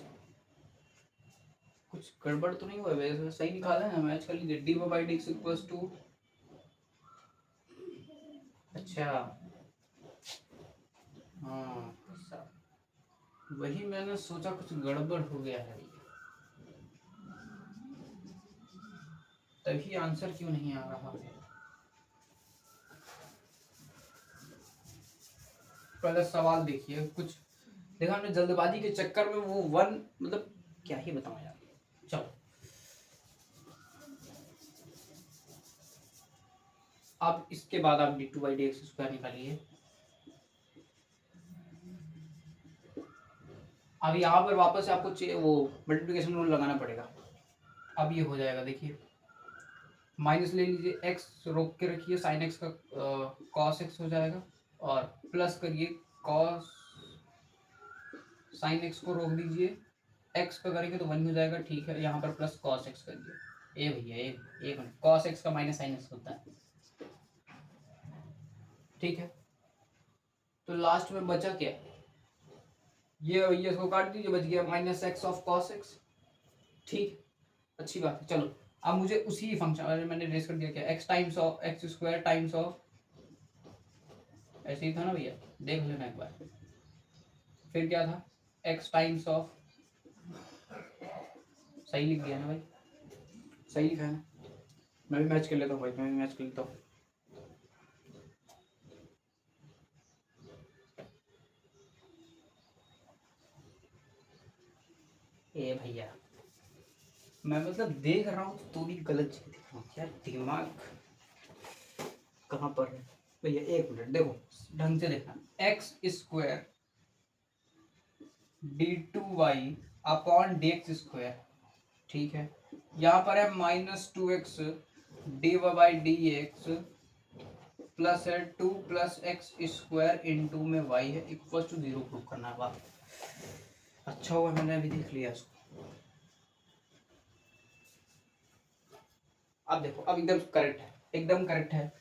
कुछ गड़बड़ तो नहीं हुआ है? सही निकाला है ना, मैच कर लीजिए, d by D x equals to, अच्छा हाँ वही मैंने सोचा कुछ गड़बड़ हो गया है, तभी आंसर क्यों नहीं आ रहा है। पहले सवाल देखिए, कुछ देखा हमने जल्दबाजी के चक्कर में वो वन, मतलब क्या ही बताऊं यार। चलो अब इसके बाद आप D two by D x square निकालिए। अब यहाँ पर वापस से आपको वो मल्टीप्लिकेशन रूल लगाना पड़ेगा। अब ये हो जाएगा, देखिए माइनस ले लीजिए, एक्स रोक के रखिए, साइन एक्स का कॉस एक्स हो जाएगा, और प्लस करिए कॉस साइन एक्स को रोक दीजिए, एक्स का करेंगे तो वन हो जाएगा, ठीक है, यहाँ पर प्लस कॉस एक्स करिए। ए भैया एक मिनट, कॉस एक्स का माइनस साइन एक्स होता है, ठीक है। तो लास्ट में बचा क्या, ये भैया इसको काट दीजिए, बच गया minus x of cos x, ठीक, अच्छी बात है। चलो अब मुझे उसी फंक्शन मैंने रेस कर दिया, क्या x times of x square times of, ऐसे ही था ना भैया, देख लेना एक बार, फिर क्या था, एक्स टाइम्स ऑफ, सही लिख दिया ना भाई, सही लिखा है ना, मैं भी मैच कर लेता हूँ भाई, मैं भी मैच कर लेता हूँ। ए भैया मैं मतलब देख रहा हूँ तो भी गलत चीज देख रहा हूँ, क्या दिमाग कहाँ पर है भैया? एक मिनट देखो, ढंग से देखना, x square d two y upon d x square, ठीक है, यहाँ पर है minus two x d by D x plus है two plus x square into में वाई है, इक्वल टू जीरो प्रूव करना है। वाह अच्छा हुआ मैंने अभी देख लिया इसको। अब देखो, अब एकदम करेक्ट है, एकदम करेक्ट है।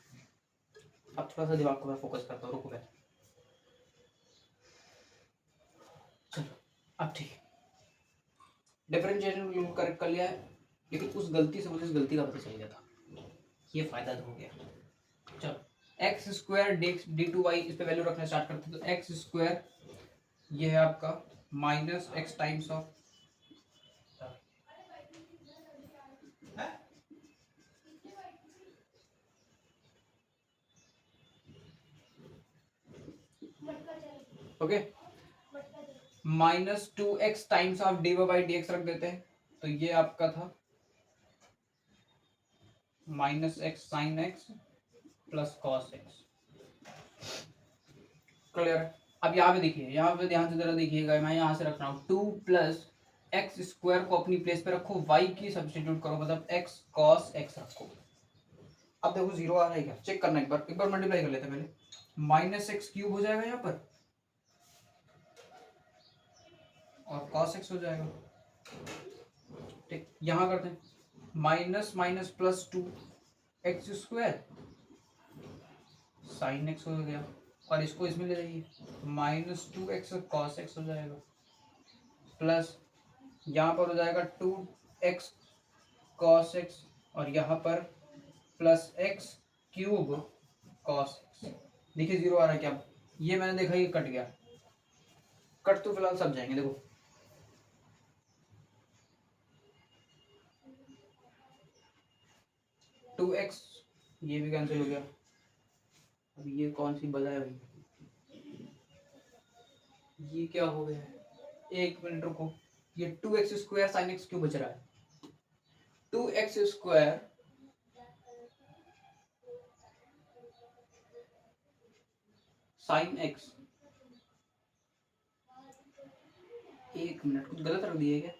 अब थोड़ा सा दिमाग को मैं फोकस करता हूँ, रुको मैं, चलो अब ठीक, डिफरेंशिएशन करेक्ट कर लिया है, लेकिन उस गलती से मुझे इस गलती का पता चल गया था, ये फायदा तो हो गया। चलो x square d two y, इस पे वैल्यू रखना स्टार्ट करते हैं। तो एक्स स्क्वायर ये है आपका minus x times of okay minus 2x times of D by D x रख देते हैं। तो ये आपका था minus x sine x plus cos x. Clear. अब यहाँ पे देखिए, यहाँ पे ध्यान से जरा देखिएगा, मैं यहाँ से रख रहा हूँ 2 प्लस एक्स स्क्वायर को अपनी प्लेस पे रखो, y की सब्स्टिट्यूट करो, मतलब x cos x रखो। अब देखो जीरो आ रहा है क्या, चेक करना एक बार मल्टीप्लाई कर लेते हैं पहले। माइनस एक्स क्यूब हो जाएगा यहाँ पर और cos x हो जाएगा। ठीक, यहाँ करते हैं minus minus plus 2 x square sine x हो गया, और इसको इसमें ले जाइए माइनस 2x cos x हो जाएगा, प्लस यहाँ पर हो जाएगा 2x cos x और यहाँ पर plus x cube cos x। देखिए जीरो आ रहा है क्या, ये मैंने देखा ये कट गया, कट तो फिलहाल सब जाएंगे। देखो 2x ये भी कैंसिल हो गया। अब ये कौन सी बजा है भाई, ये क्या हो गया है, एक मिनट रुको, ये 2x स्क्वायर साइन एक्स क्यों बच रहा है, 2x स्क्वायर साइन एक्स, एक मिनट कुछ गलत रख दिए क्या,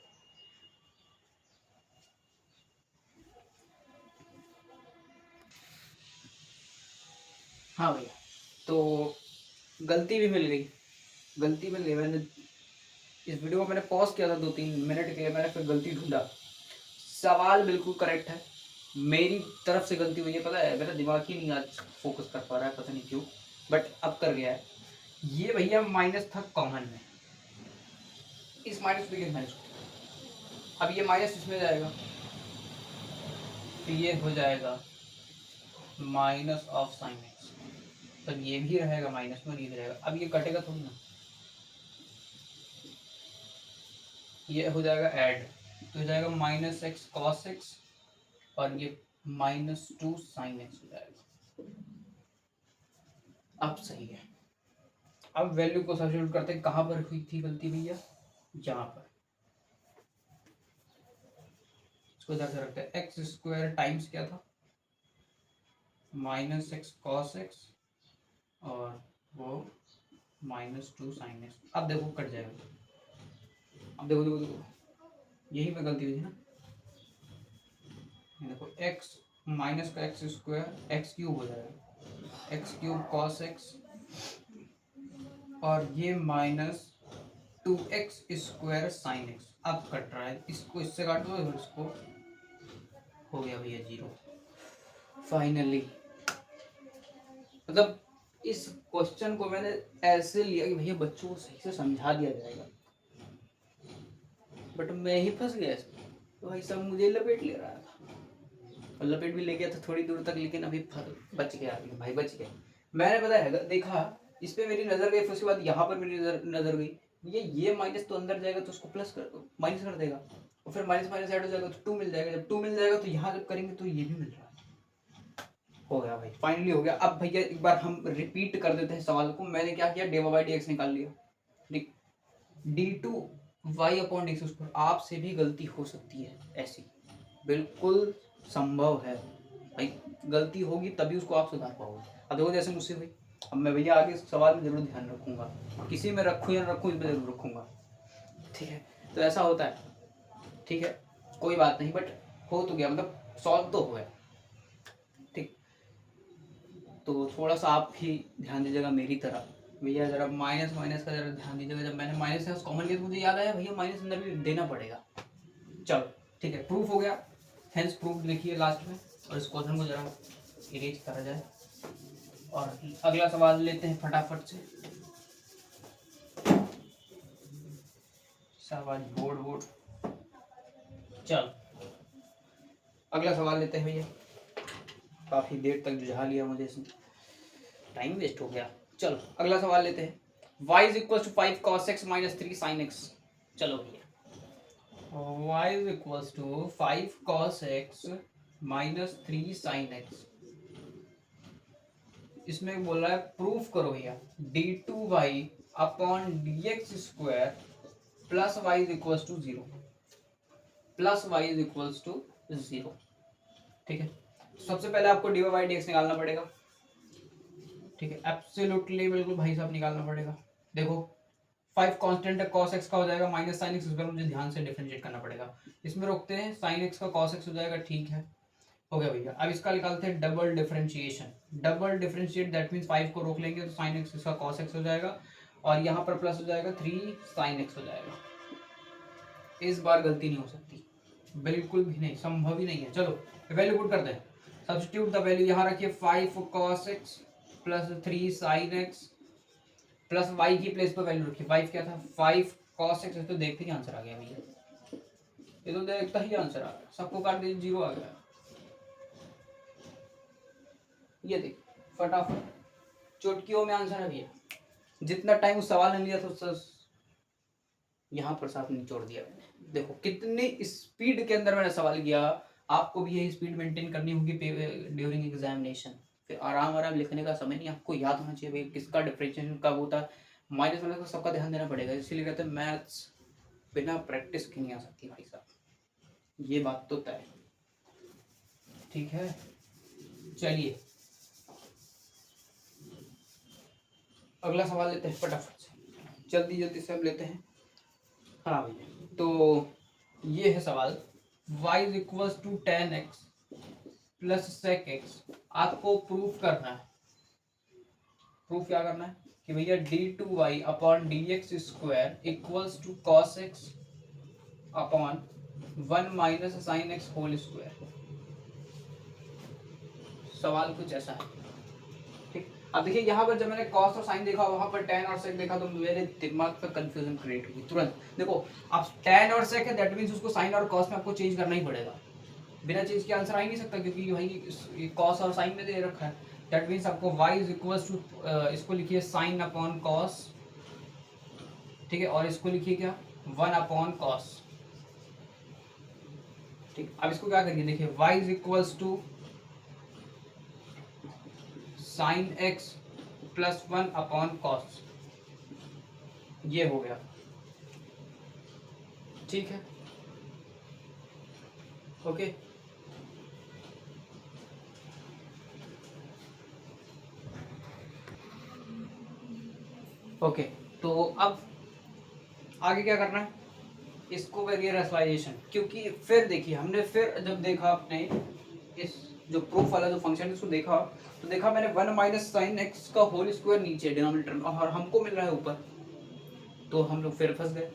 हाँ भैया, तो गलती भी मिल गई, मैंने इस वीडियो को मैंने पॉज किया था 2-3 मिनट के लिए, मैंने फिर गलती ढूंढा। सवाल बिल्कुल करेक्ट है, मेरी तरफ से गलती हुई है, पता है मेरा दिमाग ही नहीं आज फोकस कर पा रहा है, पता नहीं क्यों, बट अब कर गया है। ये भैया माइनस था कॉमन में, इस माइनस में माइनस, अब ये माइनस इसमें जाएगा तो ये हो जाएगा माइनस ऑफ साइन एक्स, तो ये भी रहेगा माइनस में और ये भी रहेगा। अब ये कटेगा थोड़ी ना, ये हो जाएगा ऐड, तो हो जाएगा माइनस एक्स कॉस एक्स और ये माइनस 2 साइन एक्स हो जाएगा। अब सही है, अब वैल्यू को सब्स्टिट्यूट करते हैं, कहाँ पर हुई थी गलती भैया, यहाँ पर, इसको इधर से रखते हैं, एक्स स्क्वायर टाइम्स क्या था माइनस एक्स कॉस एक्स और वो माइनस 2 साइन एक्स। अब देखो कट जाएगा, अब देखो यही पे गलती हुई थी ना, देखो x माइनस का एक्स स्क्वायर एक्स क्यूब हो जाएगा, एक्स क्यूब कॉस एक्स और ये minus 2x square sine x. अब कट रहा है, इसको इससे काटो और इसको हो गया भैया जीरो। फाइनली मतलब इस क्वेश्चन को मैंने ऐसे लिया कि भैया बच्चों को सही से समझा दिया जाएगा, बट मैं ही फंस गया इसमें, तो भाई सब मुझे लपेट ले रहा था, और लपेट भी ले गया था थोड़ी दूर तक, लेकिन अभी बच गया भाई, बच गया। मैंने पता है देखा, इस पे मेरी नजर गई, फिर उसके बाद यहाँ पर मेरी नजर गई, ये माइनस तो अंदर जाएगा तो उसको प्लस कर माइनस कर देगा, और फिर माइनस माइनस ऐड हो जाएगा तो 2 मिल जाएगा, जब 2 मिल जाएगा तो यहाँ जब करेंगे तो ये भी मिल रहा है। हो गया भाई, फाइनली हो गया। अब भैया एक बार हम रिपीट कर देते हैं सवाल को। मैंने क्या किया, डी बाई डी एक्स निकाल लिया, d two y upon d square. आपसे भी गलती हो सकती है ऐसी, बिल्कुल संभव है भाई, गलती होगी तभी उसको आप सुधार पाओगे। अब देखो जैसे मुझसे हुई, अब मैं भैया आगे सवाल में जरूर ध्यान रखूंगा, किसी में रखूँ या रखूँ इसमें जरूर रखूंगा, ठीक है। तो ऐसा होता है, ठीक है, कोई बात नहीं, बट हो तो गया, मतलब सॉल्व तो हो गया, ठीक। तो थोड़ा सा आप भी ध्यान दीजिएगा मेरी तरह भैया, जरा माइनस माइनस का जरा ध्यान दीजिएगा। जब मैंने माइनस से कॉमन लिया तो मुझे याद आया भैया माइनस अंदर भी देना पड़ेगा। चलो ठीक है, प्रूफ हो गया, हेंस प्रूफ लिखिए लास्ट में, और इस क्वेश्चन को जरा इरेज करा जाए और अगला सवाल लेते हैं फटाफट से। शाबाश बोर्ड, चल अगला सवाल लेते हैं भैया, काफी देर तक जुझा लिया मुझे इसने। टाइम वेस्ट हो गया। चलो अगला सवाल लेते हैं। y is equal to 5 cos x minus 3 sin x। चलो भैया y is equal to 5 cos x minus 3 sin x। इसमें बोल रहा है प्रूफ करो भैया d2y upon dx square plus y is equal to 0, plus y is equal to 0। ठीक है, सबसे पहले आपको dy बाई dx निकालना पड़ेगा। ठीक है, एब्सोल्युटली बिल्कुल भाई साहब निकालना पड़ेगा। देखो 5 कांस्टेंट है, cos x का हो जाएगा माइनस sin x, इस बार मुझे ध्यान से डिफरेंशिएट करना पड़ेगा। इसमें रोकते हैं, sin x का cos x हो जाएगा। ठीक है, हो गया भैया। अब इसका निकालते हैं double differentiation. Double differentiate that means 5 को रोक लेंगे तो sin x इसका cos x हो जाएगा और यहाँ पर प्लस हो जाएगा 3 sin x हो जाएगा। इस बार गलती नहीं हो सकती, बिल्कुल भी नहीं, संभव ही नहीं है। चलो वैल्यू पुट करते हैं, सब्स्टिट्यूट द वैल्यू। यहाँ रखिए 5 cos x plus 3 sin x plus y की प्लेस पर वैल्यू रखिए। 5 क्या था, 5 cos x। तो देखते ही आंसर आ गया भैया, ये तो देखता ही आंसर आ गया। सबको काट दीजिए, 0 आ गया। ये देख फटाफट चुटकियों में आंसर है भैया। जितना टाइम उस सवाल ने लिया था यहाँ पर साथ निचोड़ दिया मैंने। देखो कितनी स्पीड के अंदर मैंने सवाल किया। आपको भी यही स्पीड मेंटेन करनी होगी ड्यूरिंग एग्जामिनेशन। फिर आराम आराम लिखने का समय नहीं, आपको याद होना चाहिए भाई किसका डिफरेंशिएशन कब होता है। माइनस वाले को सबका ध्यान देना पड़ेगा, इसीलिए कहते हैं मैथ्स बिना प्रैक्टिस के नहीं आ सकती भाई साहब, ये बात तो तय। ठीक है, चलिए अगला सवाल लेते हैं फटाफट से, जल्दी जल्दी से हम लेते हैं। हाँ भैया, तो ये है सवाल y is equal to 10x plus sec x। आपको प्रूफ करना है, प्रूफ क्या करना है कि भैया d2y upon dx square equals to cos x upon 1 minus sin x whole square. सवाल कुछ ऐसा है। ठीक, अब देखिए यहाँ पर जब मैंने cos और sin देखा, वहां पर tan और sec देखा, तो मेरे दिमाग पे कंफ्यूजन क्रिएट हुई तुरंत। देखो अब tan और sec है, दैट मींस उसको sin और cos में आपको चेंज करना ही पड़ेगा। बिना चेंज के आंसर आ ही नहीं सकता, क्योंकि भाई cos और sin में दे रखा है। दैट मींस आपको y इज इक्वल टू, इसको लिखिए sin अपॉन cos। ठीक है, और इसको लिखिए क्या, 1 अपॉन cos। ठीक, अब इसको क्या करिए, देखिए y is equal to sin x plus 1 upon cos। ये हो गया। ठीक है, ओके। ओके, तो अब आगे क्या करना है, इसको करिए रेशनलाइजेशन। क्योंकि फिर देखिए हमने फिर जब देखा अपने इस जो प्रूफ वाला जो फंक्शन है इसको देखा, तो देखा मैंने 1 माइनस साइन एक्स का होल स्क्वायर नीचे डिनोमिनेटर में और हमको मिल रहा है ऊपर, तो हम लोग फिर फंस गए।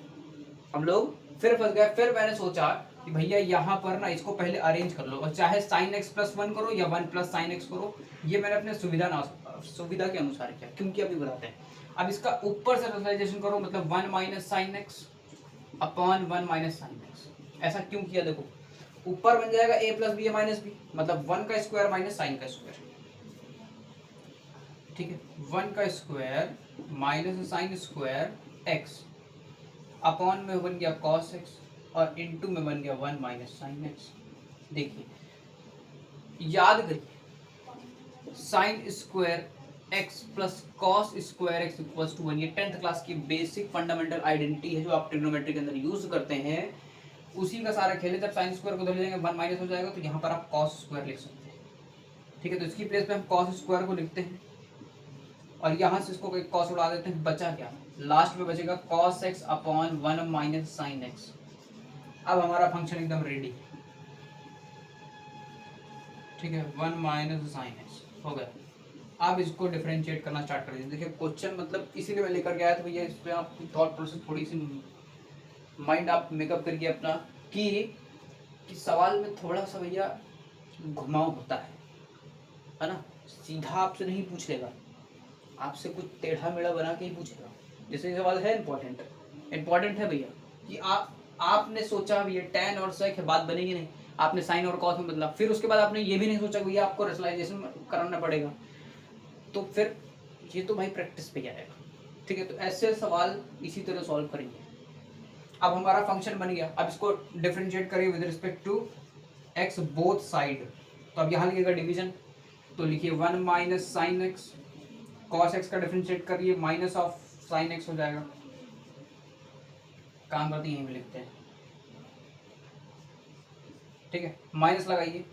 फिर मैंने सोचा कि भैया यहाँ पर ना इसको पहले अरेंज कर लो, और चाहे साइन एक्स प्लस 1 करो या 1 प्लस साइन एक्स करो। ये मैंने अपने सुविधा के अनुसार किया, क्योंकि अभी बताते हैं। अब इसका ऊपर से रेशनलाइजेशन करो, मतलब 1 minus sine x upon 1 minus sine x. ऐसा क्यों किया, देखो ऊपर बन जाएगा a plus b minus b, मतलब 1 का स्क्वायर माइनस साइन का स्क्वायर। ठीक है, 1 का square minus sine square x upon में बन गया cos x और इनटू में बन गया 1 माइनस साइन x। देखिए याद करिए, sine square x plus cos square x equals to 1, ये 10th क्लास की बेसिक फंडामेंटल आइडेंटिटी है जो आप ट्रिग्नोमेट्री के अंदर यूज करते हैं। उसी का सारा खेल है। जब साइन स्क्वायर को उधर ले जाएंगे 1 माइनस हो जाएगा, तो यहाँ पर आप कॉस स्क्वायर लिख सकते हैं। ठीक है, तो इसकी प्लेस पे हम कॉस स्क्वायर को लिखते हैं और यहाँ से इसको कॉस उड़ा देते हैं। बचा क्या, लास्ट में बचेगा cos x upon 1 minus sine x। अब हमारा फंक्शन एकदम रेडी। ठीक है, 1 माइनस साइन x हो गया। अब इसको डिफरेंशिएट करना स्टार्ट कर दीजिए। देखिए क्वेश्चन मतलब इसीलिए मैं लेकर के आया था भैया, इस पर आपकी थॉट प्रोसेस थोड़ी सी माइंड आप मेकअप करिए अपना, कि सवाल में थोड़ा सा भैया घुमाव होता है ना। सीधा आपसे नहीं पूछेगा, आपसे कुछ टेढ़ा मेढ़ा बना के ही पूछेगा। जैसे ये सवाल है इंपॉर्टेंट है भैया, कि आपने सोचा भैया tan और sec है, बात बनेगी नहीं। आपने साइन और cos में बदला, फिर उसके बाद आपने ये भी नहीं सोचा भैया आपको रेशनलाइजेशन कराना पड़ेगा। तो फिर ये तो भाई प्रैक्टिस पे आएगा। ठीक है, तो ऐसे सवाल इसी तरह सॉल्व करेंगे। अब हमारा फंक्शन बन गया, अब इसको डिफरेंशिएट करिए with respect to x both side. तो अब यहाँ लिखिएगा डिवीजन, तो लिखिए 1 minus sine x, cos x का डिफरेंशिएट करिए माइनस ऑफ साइन एक्स हो जाएगा। काम करते यहीं पे लिखते हैं। ठीक है, माइनस लगाइए,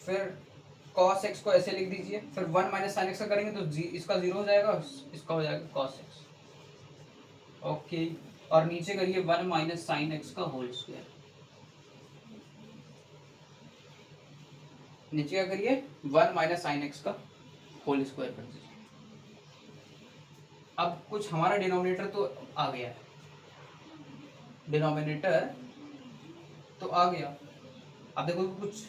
फिर cos x को ऐसे लिख दीजिए, फिर 1 माइनस साइन एक्स का करेंगे तो इसका 0 हो जाएगा, इसका हो जाएगा cos x। ओके, और नीचे करिए 1 माइनस साइन एक्स का होल स्क्वायर। नीचे क्या करिए 1 माइनस साइन एक्स का होल स्क्वायर कर दीजिए। अब कुछ हमारा डिनोमिनेटर तो आ गया है, डिनोमिनेटर तो आ गया। अब देखो कुछ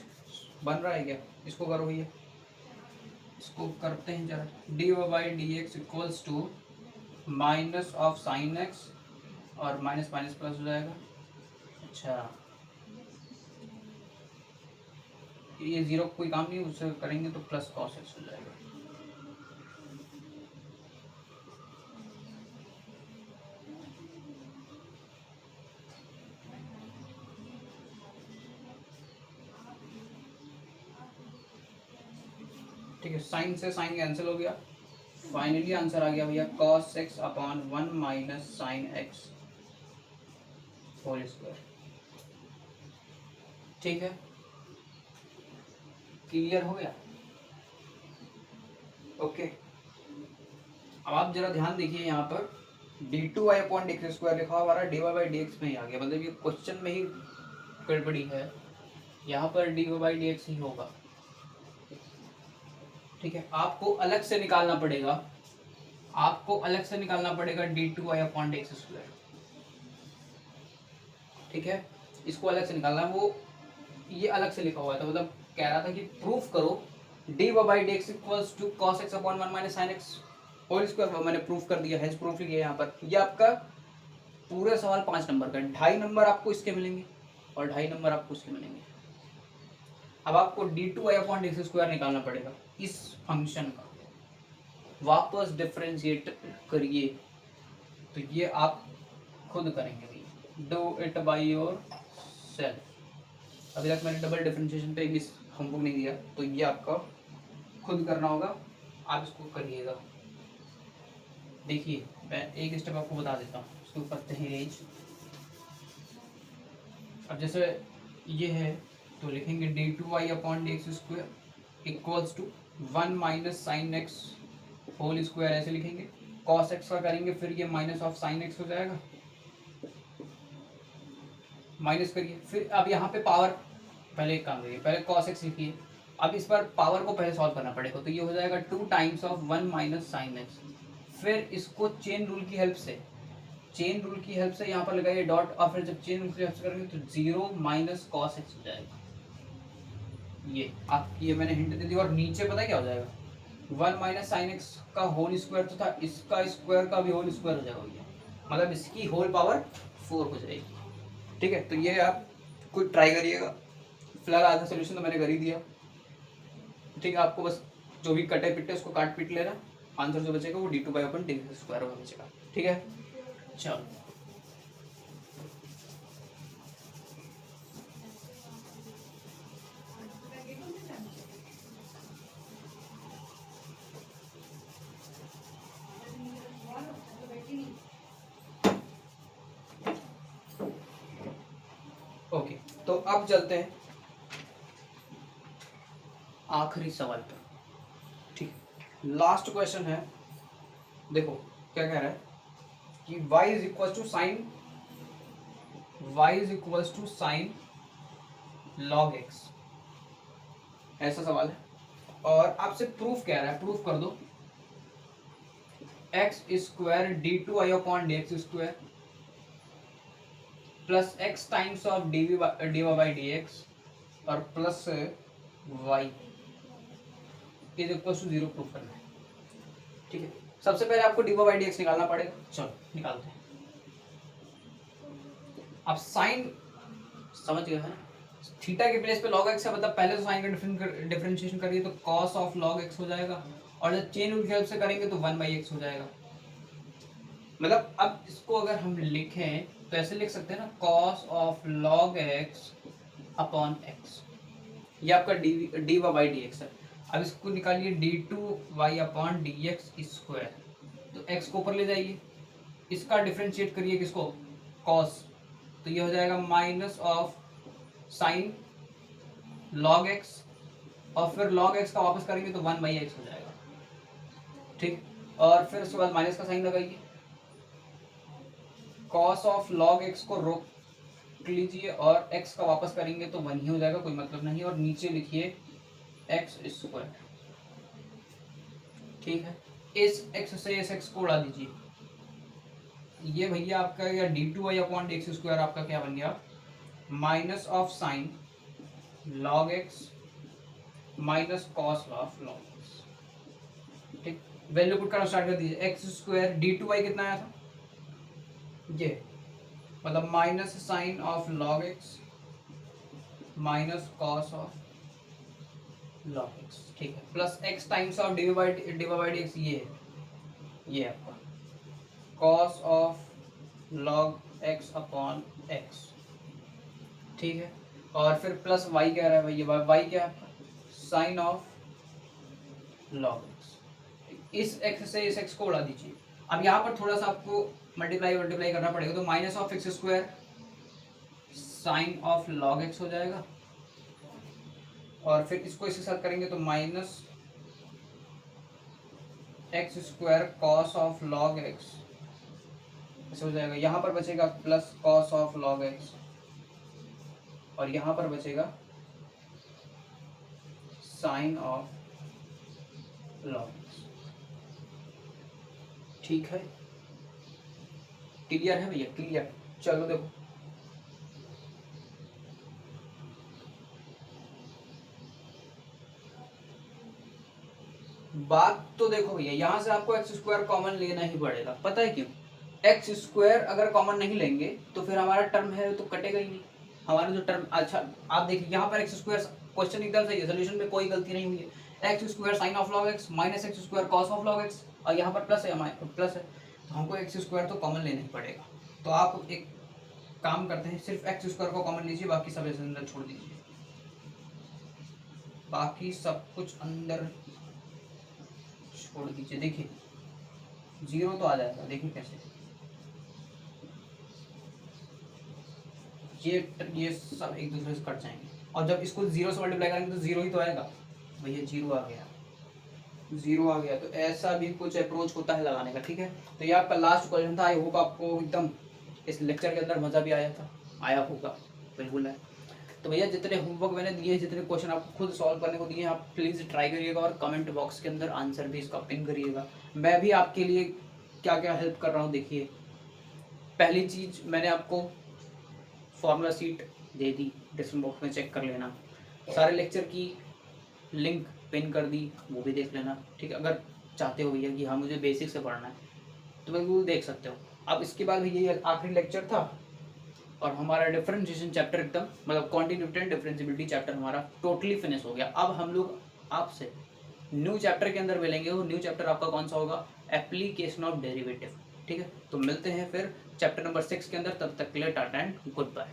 बन रहा है क्या, इसको करो भैया, इसको करते हैं जरा। D by D x equals to minus of sine x, और माइनस माइनस प्लस हो जाएगा। अच्छा, ये जीरो कोई काम नहीं, उससे करेंगे तो प्लस कॉस एक्स हो जाएगा। ठीक है, साइन से साइन कैंसिल हो गया, फाइनली आंसर आ गया भैया cos x upon 1 minus sine x whole square. ठीक है, क्लियर हो गया। ओके, अब आप जरा ध्यान देखिए, यहाँ पर d2y upon d x square लिखा हुआ, dy बाई डी एक्स में ही आ गया, मतलब ये क्वेश्चन में ही गड़बड़ी है, यहाँ पर dy बाई डी एक्स ही होगा। ठीक है, आपको अलग से निकालना पड़ेगा, आपको अलग से निकालना पड़ेगा d2y upon d x square. ठीक है, इसको अलग से निकालना है, वो ये अलग से लिखा हुआ था, मतलब कह रहा था कि प्रूफ करो dy by D x equals to cos x upon 1 minus sine x whole square. मैंने प्रूफ कर दिया, हेज प्रूफ लिखिए यहाँ पर। ये आपका पूरे सवाल 5 नंबर का, 2.5 नंबर आपको इसके मिलेंगे और 2.5 नंबर आपको इसके मिलेंगे। अब आपको d2y upon d x square निकालना पड़ेगा इस फंक्शन का, वापस डिफरेंशिएट करिए, तो ये आप खुद करेंगे, do it by your self. अभी तक मैंने डबल डिफरेंशिएशन पे इंग्लिश होमवर्क नहीं दिया, तो ये आपका खुद करना होगा, आप इसको करिएगा। देखिए, मैं एक स्टेप आपको बता देता हूँ, इसको करते हैं रेंज। अब जैसे ये है तो लिखेंगे d2y upon d x square equals to 1 minus sine x whole square, ऐसे लिखेंगे। cos x का करेंगे, फिर ये माइनस ऑफ साइन एक्स हो जाएगा, माइनस करिए, फिर अब यहाँ पे पावर, पहले एक काम करिए, पहले cos x लिखिए, अब इस पर पावर को पहले सॉल्व करना पड़ेगा, तो ये हो जाएगा 2 times of 1 minus sine x. फिर इसको चेन रूल की हेल्प से, चेन रूल की हेल्प से यहाँ पर लगाइए डॉट, और फिर जब चेन रूल की हेल्प से करेंगे तो 0 माइनस कॉस एक्स हो जाएगा। ये आप, ये मैंने हिंट दे दी, और नीचे पता है क्या हो जाएगा, 1 माइनस साइन एक्स का होल स्क्वायर तो था, इसका स्क्वायर का भी होल स्क्वायर हो जाएगा भैया, मतलब इसकी होल पावर 4 हो जाएगी। ठीक है, तो ये आप कुछ ट्राई करिएगा। फिलहाल आधा सोल्यूशन तो मैंने कर ही दिया। ठीक है, आपको बस जो भी कटे पिटे उसको काट पीट लेना, आंसर जो बचेगा वो d2 by upon D x square होगा बचेगा। ठीक है, चलो ओके, तो अब चलते हैं आखिरी सवाल पर। ठीक, लास्ट क्वेश्चन है। देखो क्या कह रहा है कि y is equal to sine, y is equal to sine log x, ऐसा सवाल है, और आपसे प्रूफ कह रहा है, प्रूफ कर दो x square d two y upon d x square plus x times of d Y by D x और plus y is equal to 0 proof करना है। ठीक है, सबसे पहले आपको d Y by D x निकालना पड़ेगा, चलो निकालते हैं। अब साइन समझ गए हैं, थीटा के प्लेस पे log x है, मतलब पहले तो साइन का डिफरेंशिएशन करिए तो cos ऑफ log x हो जाएगा, और जब चेन रूल की हेल्प से करेंगे तो 1/x हो जाएगा। मतलब अब इसको अगर हम लिखें तो ऐसे लिख सकते हैं ना, cos of log x upon x, ये आपका dy बाई dx है। अब इसको निकालिए d2y अपॉन dx स्क्वायर, तो x को ऊपर ले जाइए, इसका डिफरेंशिएट करिए किसको, cos, तो ये हो जाएगा minus of sign log x, और फिर log x का वापस करेंगे तो 1/x हो जाएगा, ठीक। और फिर उसके बाद माइनस का साइन लगाइए, cos ऑफ log x को रोक लीजिए और x का वापस करेंगे तो 1 ही हो जाएगा, कोई मतलब नहीं। और नीचे लिखिए x स्क्वायर, ठीक है। इस x से इस x को उड़ा दीजिए, ये भैया आपका या d2y अपॉन dx स्क्वायर आपका क्या बन गया, minus of sign log x minus cos of log x, ठीक। वैल्यू पुट करना स्टार्ट कर दीजिए, एक्स स्क्वायर d2y कितना आया था, ये मतलब minus sine of log x minus cos of log x, ठीक है, plus x times of dy by dx, ये है, ये आपका cos of log x upon x, ठीक है। और फिर प्लस y कह रहा है भैया, y क्या है, साइन ऑफ log x, इस x से इस x को उड़ा दीजिए। अब यहाँ पर थोड़ा सा आपको मल्टीप्लाई करना पड़ेगा, तो minus of x square sine of log x हो जाएगा, और फिर इसको इसके साथ करेंगे तो minus X square cos of log x ऐसे हो जाएगा। यहाँ पर बचेगा plus cos of log x, और यहाँ पर बचेगा साइन ऑफ log x, ठीक है। क्लियर है भैया, क्लियर। चलो देखो, बात तो देखो भैया, यहाँ से आपको एक्स स्क्वायर कॉमन लेना ही पड़ेगा, पता है क्यों, एक्स स्क्वायर अगर कॉमन नहीं लेंगे तो फिर हमारा टर्म है तो कटेगा ही नहीं, हमारा जो टर्म, अच्छा आप देखिए यहाँ पर एक्स स्क्वायर, क्वेश्चन एकदम सही है, सोल्यूशन में कोई गलती नहीं हुई है, x square sine of log x minus X square cos of log x, और यहाँ पर प्लस है, प्लस है, तो हमको एक्स स्क्वायर तो कॉमन लेना ही पड़ेगा। तो आप एक काम करते हैं, सिर्फ एक्स स्क्वायर को कॉमन लीजिए, बाकी सब ऐसे अंदर छोड़ दीजिए, बाकी सब कुछ अंदर छोड़ दीजिए। देखिए 0 तो आ जाएगा, देखिए कैसे, ये सब एक दूसरे से कट जाएंगे, और जब इसको 0 से मल्टीप्लाई करेंगे तो 0 ही तो आएगा भैया, 0 आ गया, 0 आ गया। तो ऐसा भी कुछ अप्रोच होता है लगाने का, ठीक है। तो ये आपका लास्ट क्वेश्चन था, आई होप आपको एकदम इस लेक्चर के अंदर मज़ा भी आया होगा, बिल्कुल है। तो भैया जितने होमवर्क मैंने दिए, जितने क्वेश्चन आपको खुद सॉल्व करने को दिए, आप प्लीज़ ट्राई करिएगा, और कमेंट बॉक्स के अंदर आंसर भी इसका पिन करिएगा। मैं भी आपके लिए क्या क्या हेल्प कर रहा हूँ, देखिए पहली चीज़ मैंने आपको फॉर्मूला सीट दे दी, डिस्क्रिप्शन बॉक्स में चेक कर लेना, सारे लेक्चर की लिंक पिन कर दी, वो भी देख लेना, ठीक है। अगर चाहते हो भैया कि हाँ मुझे बेसिक से पढ़ना है तो बिल्कुल देख सकते हो। अब इसके बाद भैया ये आखिरी लेक्चर था, और हमारा डिफरेंशिएशन चैप्टर एकदम, मतलब क्वांटिटेटिव एंड डिफरेंशिएबिलिटी चैप्टर हमारा टोटली फिनिश हो गया। अब हम लोग आपसे न्यू चैप्टर के अंदर मिलेंगे, वो न्यू चैप्टर आपका कौन सा होगा, एप्लीकेशन ऑफ डेरिवेटिव, ठीक है। तो मिलते हैं फिर चैप्टर नंबर 6 के अंदर, तब तक के लिए टाटा एंड गुड बाय।